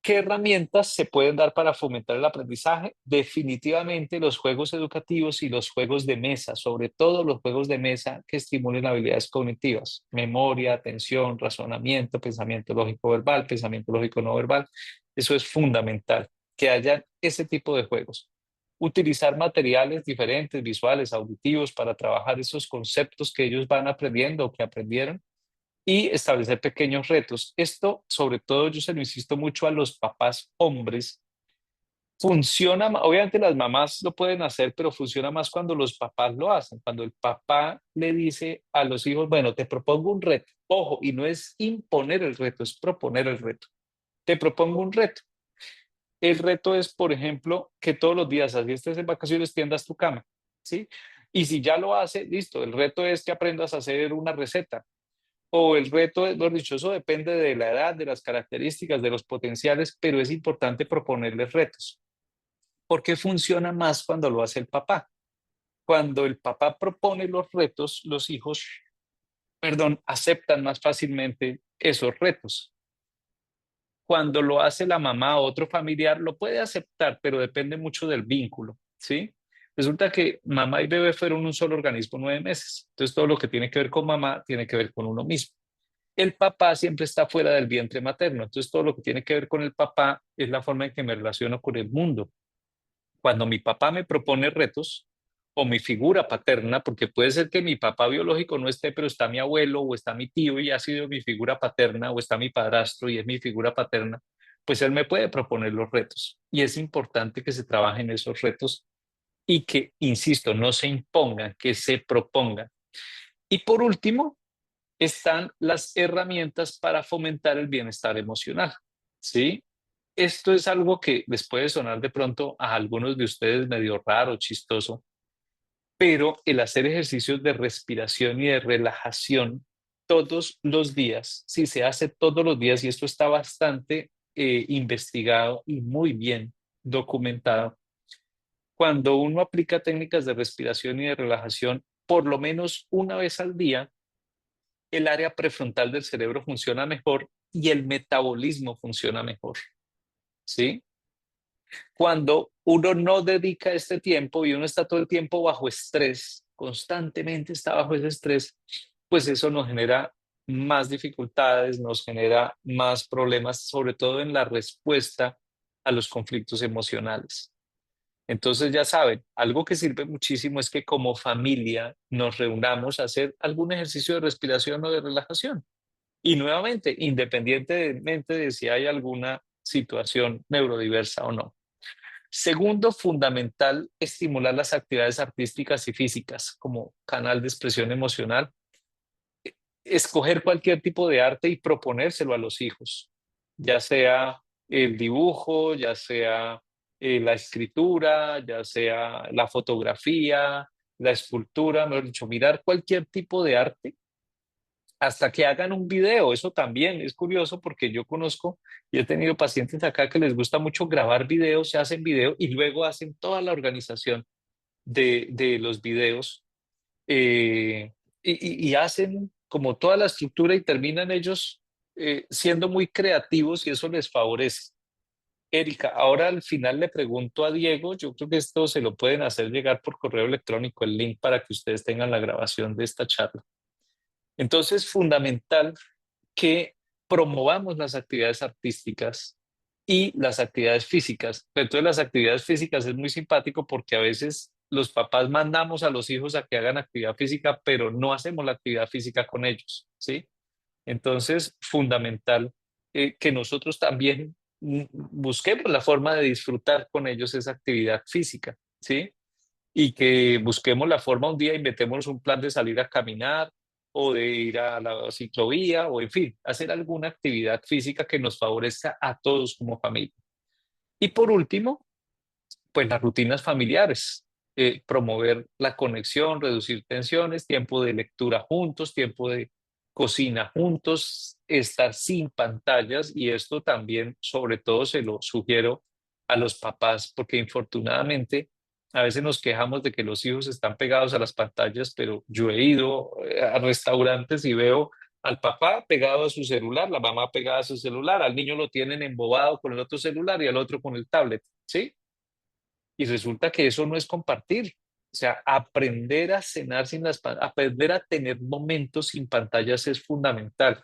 ¿Qué herramientas se pueden dar para fomentar el aprendizaje? Definitivamente los juegos educativos y los juegos de mesa, sobre todo los juegos de mesa que estimulen habilidades cognitivas, memoria, atención, razonamiento, pensamiento lógico verbal, pensamiento lógico no verbal. Eso es fundamental, que haya ese tipo de juegos. Utilizar materiales diferentes, visuales, auditivos, para trabajar esos conceptos que ellos van aprendiendo o que aprendieron y establecer pequeños retos. Esto, sobre todo, yo se lo insisto mucho a los papás hombres. Funciona, obviamente las mamás lo pueden hacer, pero funciona más cuando los papás lo hacen, cuando el papá le dice a los hijos, bueno, te propongo un reto. Ojo, y no es imponer el reto, es proponer el reto. Te propongo un reto. El reto es, por ejemplo, que todos los días, así estés en vacaciones, tiendas tu cama, ¿sí? Y si ya lo hace, listo, el reto es que aprendas a hacer una receta. O el reto, mejor dicho, eso depende de la edad, de las características, de los potenciales, pero es importante proponerles retos, porque funciona más cuando lo hace el papá. Cuando el papá propone los retos, los hijos, perdón, aceptan más fácilmente esos retos. Cuando lo hace la mamá o otro familiar, lo puede aceptar, pero depende mucho del vínculo, ¿sí? Resulta que mamá y bebé fueron un solo organismo 9 meses. Entonces, todo lo que tiene que ver con mamá tiene que ver con uno mismo. El papá siempre está fuera del vientre materno, entonces todo lo que tiene que ver con el papá es la forma en que me relaciono con el mundo. Cuando mi papá me propone retos o mi figura paterna, porque puede ser que mi papá biológico no esté, pero está mi abuelo o está mi tío y ha sido mi figura paterna, o está mi padrastro y es mi figura paterna, pues él me puede proponer los retos. Y es importante que se trabajen esos retos y que, insisto, no se impongan, que se propongan. Y por último, están las herramientas para fomentar el bienestar emocional, ¿sí? Esto es algo que les puede sonar de pronto a algunos de ustedes medio raro, chistoso, pero el hacer ejercicios de respiración y de relajación todos los días, si se hace todos los días, y esto está bastante investigado y muy bien documentado, cuando uno aplica técnicas de respiración y de relajación por lo menos una vez al día, el área prefrontal del cerebro funciona mejor y el metabolismo funciona mejor, ¿sí? Cuando uno no dedica este tiempo y uno está todo el tiempo bajo estrés, constantemente está bajo ese estrés, pues eso nos genera más dificultades, nos genera más problemas, sobre todo en la respuesta a los conflictos emocionales. Entonces, ya saben, algo que sirve muchísimo es que como familia nos reunamos a hacer algún ejercicio de respiración o de relajación. Y nuevamente, independientemente de si hay alguna situación neurodiversa o no. Segundo, fundamental, estimular las actividades artísticas y físicas como canal de expresión emocional. Escoger cualquier tipo de arte y proponérselo a los hijos, ya sea el dibujo, ya sea la escritura, ya sea la fotografía, la escultura, mejor dicho, mirar cualquier tipo de arte hasta que hagan un video. Eso también es curioso porque yo conozco y he tenido pacientes acá que les gusta mucho grabar videos, se hacen video y luego hacen toda la organización de los videos eh, y hacen como toda la estructura y terminan ellos siendo muy creativos y eso les favorece. Erika, ahora al final le pregunto a Diego, yo creo que esto se lo pueden hacer llegar por correo electrónico, el link para que ustedes tengan la grabación de esta charla. Entonces, fundamental que promovamos las actividades artísticas y las actividades físicas. Entonces, las actividades físicas es muy simpático porque a veces los papás mandamos a los hijos a que hagan actividad física, pero no hacemos la actividad física con ellos, ¿sí? Entonces, fundamental que nosotros también busquemos la forma de disfrutar con ellos esa actividad física, ¿sí? Y que busquemos la forma un día, inventemos un plan de salir a caminar o de ir a la ciclovía o en fin, hacer alguna actividad física que nos favorezca a todos como familia. Y por último, pues las rutinas familiares, promover la conexión, reducir tensiones, tiempo de lectura juntos, tiempo de cocina juntos, estar sin pantallas y esto también, sobre todo, se lo sugiero a los papás porque infortunadamente A veces nos quejamos de que los hijos están pegados a las pantallas, pero yo he ido a restaurantes y veo al papá pegado a su celular, la mamá pegada a su celular, al niño lo tienen embobado con el otro celular y al otro con el tablet, ¿sí? Y resulta que eso no es compartir. O sea, aprender a cenar sin aprender a tener momentos sin pantallas es fundamental.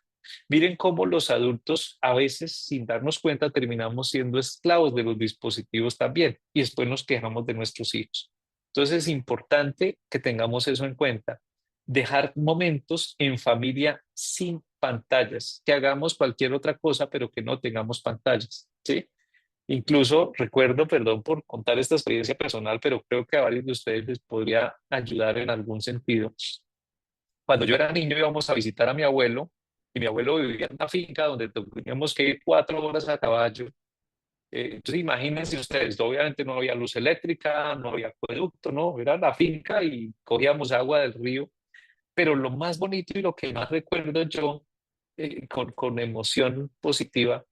Miren cómo los adultos a veces, sin darnos cuenta, terminamos siendo esclavos de los dispositivos también y después nos quejamos de nuestros hijos. Entonces es importante que tengamos eso en cuenta. Dejar momentos en familia sin pantallas, que hagamos cualquier otra cosa, pero que no tengamos pantallas, ¿sí? Incluso recuerdo, perdón por contar esta experiencia personal, pero creo que a varios de ustedes les podría ayudar en algún sentido. Cuando yo era niño íbamos a visitar a mi abuelo y mi abuelo vivía en una finca donde teníamos que ir 4 horas a caballo. Entonces imagínense ustedes, obviamente no había luz eléctrica, no había acueducto, no, era la finca y cogíamos agua del río. Pero lo más bonito y lo que más recuerdo yo con emoción positiva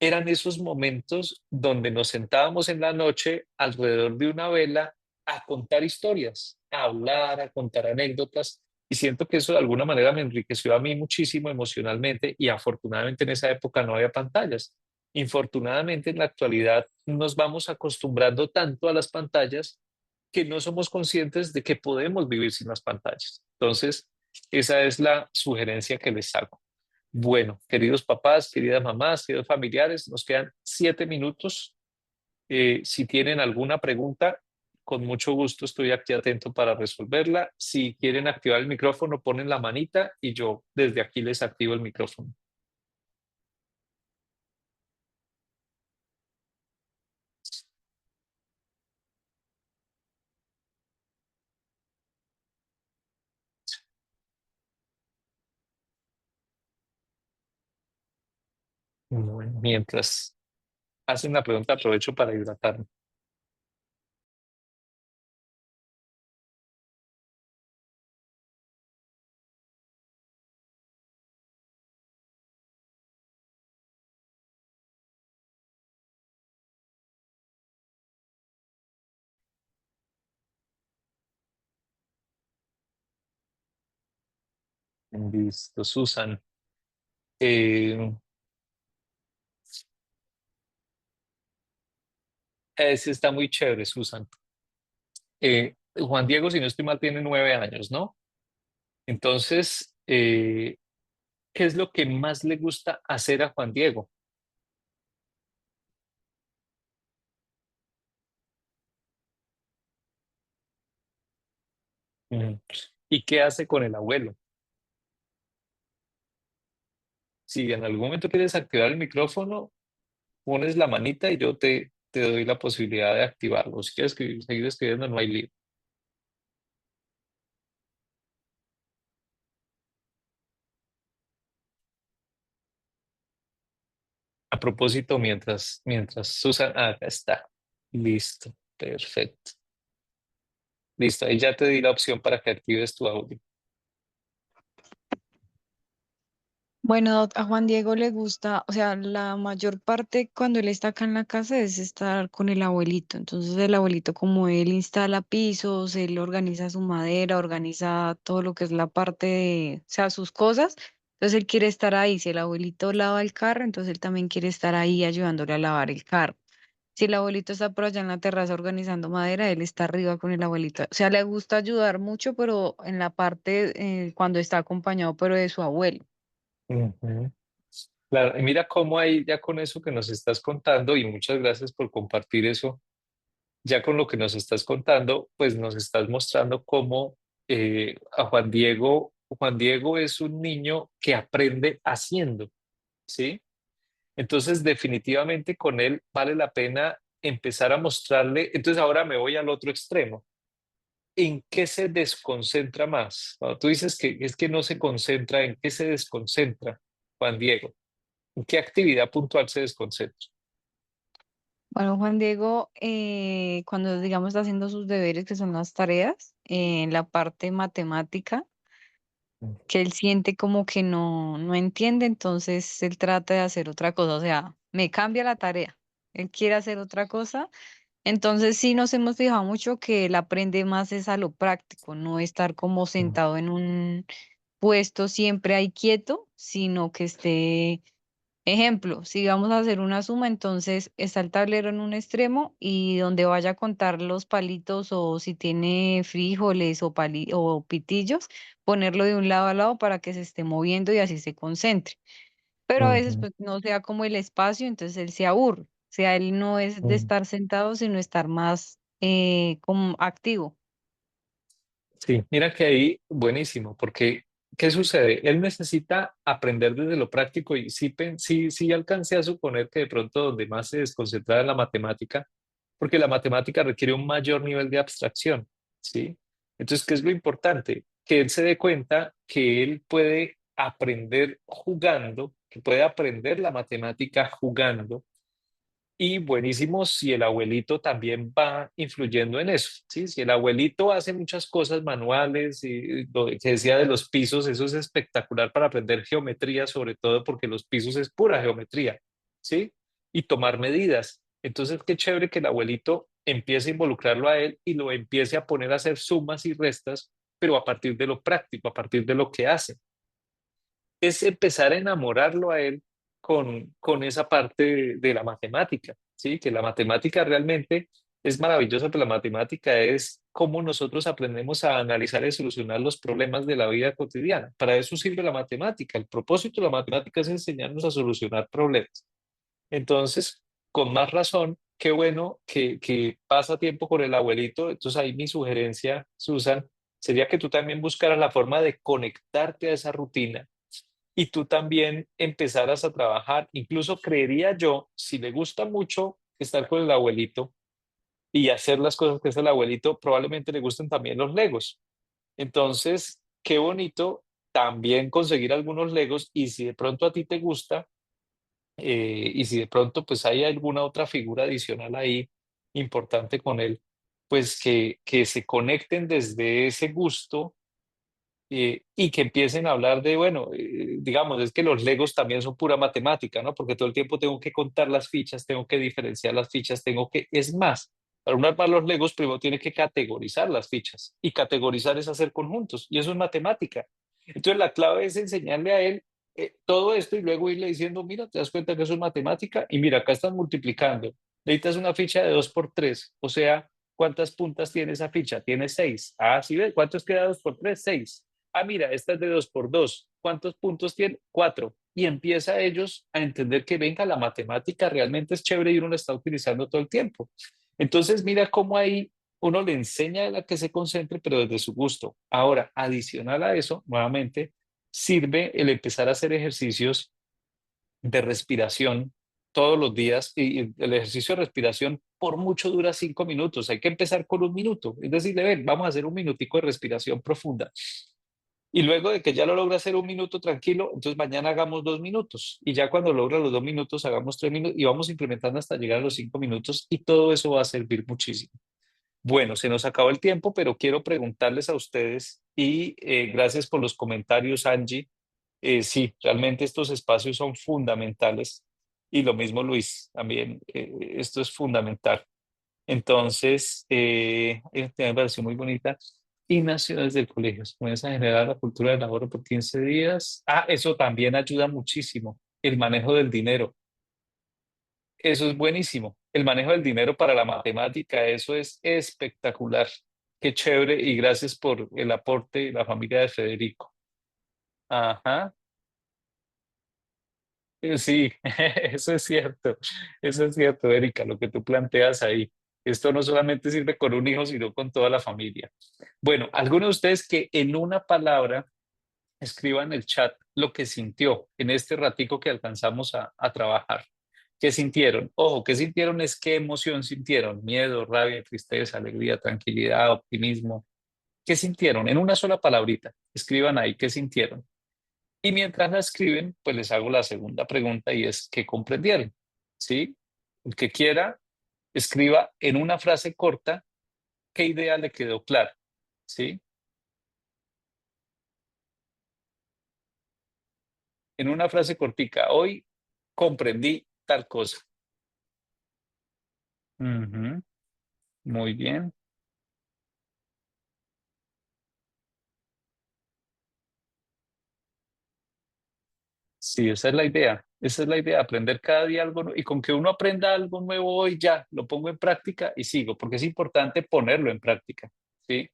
eran esos momentos donde nos sentábamos en la noche alrededor de una vela a contar historias, a hablar, a contar anécdotas. Y siento que eso de alguna manera me enriqueció a mí muchísimo emocionalmente y afortunadamente en esa época no había pantallas. Infortunadamente en la actualidad nos vamos acostumbrando tanto a las pantallas que no somos conscientes de que podemos vivir sin las pantallas. Entonces, esa es la sugerencia que les hago. Bueno, queridos papás, queridas mamás, queridos familiares, nos quedan 7 minutos. Si tienen alguna pregunta, con mucho gusto estoy aquí atento para resolverla. Si quieren activar el micrófono, ponen la manita y yo desde aquí les activo el micrófono. Bueno, mientras hacen la pregunta, aprovecho para hidratarme. Listo, Susan. Eh, ese está muy chévere, Susan. Juan Diego, si no estoy mal, tiene 9 años, ¿no? Entonces, ¿qué es lo que más le gusta hacer a Juan Diego? Mm. ¿Y qué hace con el abuelo? Si en algún momento quieres activar el micrófono, pones la manita y yo te doy la posibilidad de activarlo. Si quieres seguir escribiendo, no hay lío. A propósito, mientras Susan, acá está. Listo, perfecto. Listo, ahí ya te di la opción para que actives tu audio. Bueno, a Juan Diego le gusta, o sea, la mayor parte cuando él está acá en la casa es estar con el abuelito. Entonces el abuelito como él instala pisos, él organiza su madera, organiza todo lo que es la parte de, o sea, sus cosas. Entonces él quiere estar ahí. Si el abuelito lava el carro, entonces él también quiere estar ahí ayudándole a lavar el carro. Si el abuelito está por allá en la terraza organizando madera, él está arriba con el abuelito. O sea, le gusta ayudar mucho, pero en la parte cuando está acompañado, pero de su abuelo. Ujú. Claro, y mira cómo ahí ya con eso que nos estás contando, y muchas gracias por compartir eso, ya con lo que nos estás contando, pues nos estás mostrando cómo a Juan Diego es un niño que aprende haciendo, ¿sí? Entonces, definitivamente con él vale la pena empezar a mostrarle. Entonces, ahora me voy al otro extremo. ¿En qué se desconcentra más? Cuando tú dices que es que no se concentra, ¿en qué se desconcentra, Juan Diego? ¿En qué actividad puntual se desconcentra? Bueno, Juan Diego, cuando digamos está haciendo sus deberes, que son las tareas, en la parte matemática, que él siente como que no entiende, entonces él trata de hacer otra cosa, o sea, me cambia la tarea. Él quiere hacer otra cosa Entonces sí nos hemos fijado mucho que él aprende más es a lo práctico, no estar como Mm, sentado en un puesto siempre ahí quieto, sino que esté, ejemplo, si vamos a hacer una suma, entonces está el tablero en un extremo y donde vaya a contar los palitos o si tiene frijoles o, o pitillos, ponerlo de un lado a lado para que se esté moviendo y así se concentre. Pero a veces ujú, pues no sea como el espacio, entonces él se aburre. O sea, él no es de mm. estar sentado, sino estar más como activo. Sí, mira que ahí buenísimo, porque ¿qué sucede? Él necesita aprender desde lo práctico y sí, sí alcancé a suponer que de pronto donde más se desconcentra en la matemática, porque la matemática requiere un mayor nivel de abstracción, ¿sí? Entonces, ¿qué es lo importante? Que él se dé cuenta que él puede aprender jugando, que puede aprender la matemática jugando y buenísimo si el abuelito también va influyendo en eso, ¿sí? Si el abuelito hace muchas cosas manuales y lo que decía de los pisos, eso es espectacular para aprender geometría, sobre todo porque los pisos es pura geometría, ¿sí? Y tomar medidas. Entonces, qué chévere que el abuelito empiece a involucrarlo a él y lo empiece a poner a hacer sumas y restas, pero a partir de lo práctico, a partir de lo que hace es empezar a enamorarlo a él con esa parte de la matemática, ¿sí? Que la matemática realmente es maravillosa, pero la matemática es cómo nosotros aprendemos a analizar y solucionar los problemas de la vida cotidiana. Para eso sirve la matemática. El propósito de la matemática es enseñarnos a solucionar problemas. Entonces, con más razón, qué bueno que pasa tiempo con el abuelito. Entonces, ahí mi sugerencia, Susan, sería que tú también buscaras la forma de conectarte a esa rutina y tú también empezaras a trabajar. Incluso creería yo, si le gusta mucho estar con el abuelito y hacer las cosas que hace el abuelito, probablemente le gusten también los Legos. Entonces, qué bonito también conseguir algunos Legos y si de pronto a ti te gusta y si de pronto pues hay alguna otra figura adicional ahí importante con él, pues que se conecten desde ese gusto y que empiecen a hablar de, bueno, digamos, es que los Legos también son pura matemática, ¿no? Porque todo el tiempo tengo que contar las fichas, tengo que diferenciar las fichas, tengo que, es más, para uno armar los Legos primero tiene que categorizar las fichas y categorizar es hacer conjuntos y eso es matemática. Entonces la clave es enseñarle a él todo esto y luego irle diciendo, mira, te das cuenta que eso es matemática y mira, acá están multiplicando. Necesitas una ficha de 2 por 3, o sea, ¿cuántas puntas tiene esa ficha? Tiene 6. Ah, sí, ¿ves? ¿Cuántos queda 2 por 3? 6. Ah, mira, esta es de 2 por 2. ¿Cuántos puntos tiene? 4. Y empieza ellos a entender que, venga, la matemática realmente es chévere y uno la está utilizando todo el tiempo. Entonces, mira cómo ahí uno le enseña a la que se concentre, pero desde su gusto. Ahora, adicional a eso, nuevamente, sirve el empezar a hacer ejercicios de respiración todos los días y el ejercicio de respiración por mucho dura 5 minutos. Hay que empezar con un minuto. Es decir, ven, vamos a hacer un minutico de respiración profunda. Y luego de que ya lo logra hacer un minuto tranquilo, entonces mañana hagamos 2 minutos. Y ya cuando logra los 2 minutos, hagamos 3 minutos y vamos implementando hasta llegar a los 5 minutos y todo eso va a servir muchísimo. Bueno, se nos acabó el tiempo, pero quiero preguntarles a ustedes y gracias por los comentarios, Angie. Sí, realmente estos espacios son fundamentales y lo mismo Luis, también esto es fundamental. Entonces, me pareció muy bonita. Y nació desde el colegio. Se comienza a generar la cultura del ahorro por 15 días. Ah, eso también ayuda muchísimo. El manejo del dinero. Eso es buenísimo. El manejo del dinero para la matemática, eso es espectacular. Qué chévere y gracias por el aporte de la familia de Federico. Ajá. Sí, eso es cierto, Erika, lo que tú planteas ahí. Esto no solamente sirve con un hijo, sino con toda la familia. Bueno, algunos de ustedes que en una palabra escriban en el chat lo que sintió en este ratico que alcanzamos a trabajar. ¿Qué sintieron? Ojo, ¿qué sintieron? Es qué emoción sintieron. Miedo, rabia, tristeza, alegría, tranquilidad, optimismo. ¿Qué sintieron? En una sola palabrita. Escriban ahí qué sintieron. Y mientras la escriben, pues les hago la segunda pregunta y es, ¿qué comprendieron? ¿Sí? El que quiera, escriba en una frase corta qué idea le quedó clara. ¿Sí? En una frase cortica, hoy comprendí tal cosa. Ujú. Muy bien. Sí, esa es la idea. Esa es la idea, aprender cada día algo y con que uno aprenda algo nuevo hoy ya, lo pongo en práctica y sigo, porque es importante ponerlo en práctica, ¿sí?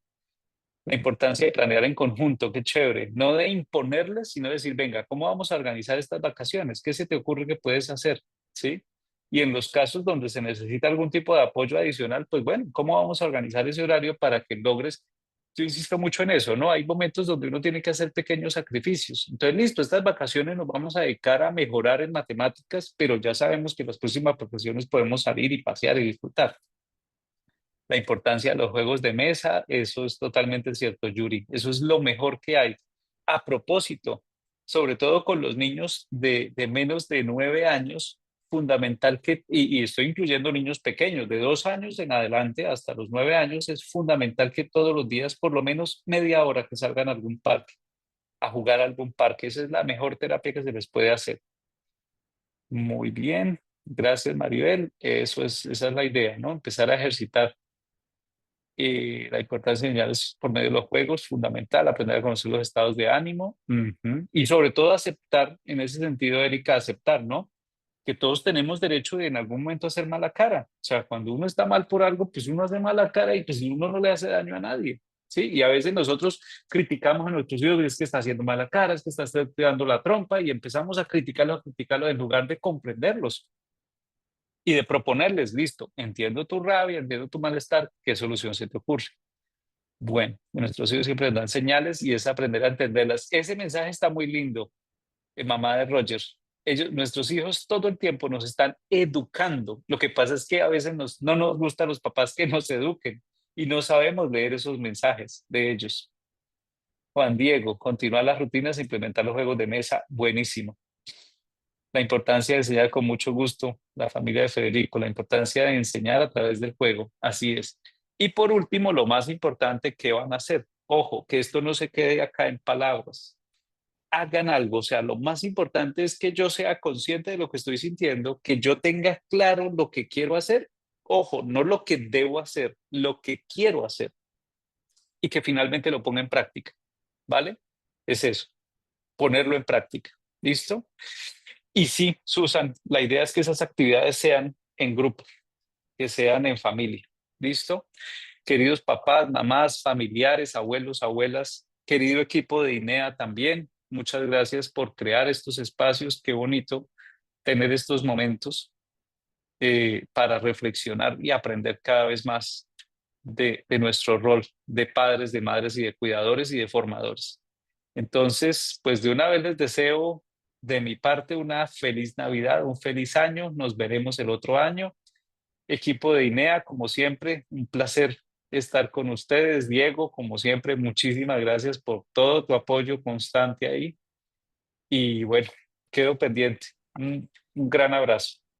La importancia de planear en conjunto, qué chévere. No de imponerles, sino decir, venga, ¿cómo vamos a organizar estas vacaciones? ¿Qué se te ocurre que puedes hacer? ¿Sí? Y en los casos donde se necesita algún tipo de apoyo adicional, pues bueno, ¿cómo vamos a organizar ese horario para que logres? Yo insisto mucho en eso, ¿no? Hay momentos donde uno tiene que hacer pequeños sacrificios. Entonces, listo, estas vacaciones nos vamos a dedicar a mejorar en matemáticas, pero ya sabemos que las próximas vacaciones podemos salir y pasear y disfrutar. La importancia de los juegos de mesa, eso es totalmente cierto, Yuri. Eso es lo mejor que hay. A propósito, sobre todo con los niños de menos de 9 años, fundamental que, y estoy incluyendo niños pequeños, de 2 años en adelante hasta los 9 años, es fundamental que todos los días, por lo menos media hora, que salgan a algún parque, a jugar a algún parque. Esa es la mejor terapia que se les puede hacer. Muy bien. Gracias, Maribel. Esa es la idea, ¿no? Empezar a ejercitar la importancia de señales por medio de los juegos, fundamental, aprender a conocer los estados de ánimo. Ujú. Y sobre todo aceptar, en ese sentido, Erika, aceptar, ¿no? Que todos tenemos derecho de en algún momento hacer mala cara. O sea, cuando uno está mal por algo, pues uno hace mala cara y pues uno no le hace daño a nadie. Sí, y a veces nosotros criticamos a nuestros hijos, es que está haciendo mala cara, es que está dando la trompa y empezamos a criticarlo en lugar de comprenderlos y de proponerles, listo, entiendo tu rabia, entiendo tu malestar, ¿qué solución se te ocurre? Bueno, nuestros hijos siempre nos dan señales y es aprender a entenderlas. Ese mensaje está muy lindo, mamá de Roger. Nuestros hijos todo el tiempo nos están educando. Lo que pasa es que a veces no nos gusta a los papás que nos eduquen y no sabemos leer esos mensajes de ellos. Juan Diego, continuar las rutinas e implementar los juegos de mesa, buenísimo. La importancia de enseñar con mucho gusto, la familia de Federico, la importancia de enseñar a través del juego, así es. Y por último, lo más importante, ¿qué van a hacer? Ojo, que esto no se quede acá en palabras. Hagan algo, o sea, lo más importante es que yo sea consciente de lo que estoy sintiendo, que yo tenga claro lo que quiero hacer. Ojo, no lo que debo hacer, lo que quiero hacer y que finalmente lo ponga en práctica, ¿vale? Es eso, ponerlo en práctica. ¿Listo? Y sí, Susan, la idea es que esas actividades sean en grupo, que sean en familia. ¿Listo? Queridos papás, mamás, familiares, abuelos, abuelas, querido equipo de INEA también, muchas gracias por crear estos espacios. Qué bonito tener estos momentos para reflexionar y aprender cada vez más de nuestro rol de padres, de madres y de cuidadores y de formadores. Entonces, pues de una vez les deseo de mi parte una feliz Navidad, un feliz año. Nos veremos el otro año. Equipo de INEA, como siempre, un placer estar con ustedes. Diego, como siempre, muchísimas gracias por todo tu apoyo constante ahí. Y bueno, quedo pendiente. Un gran abrazo.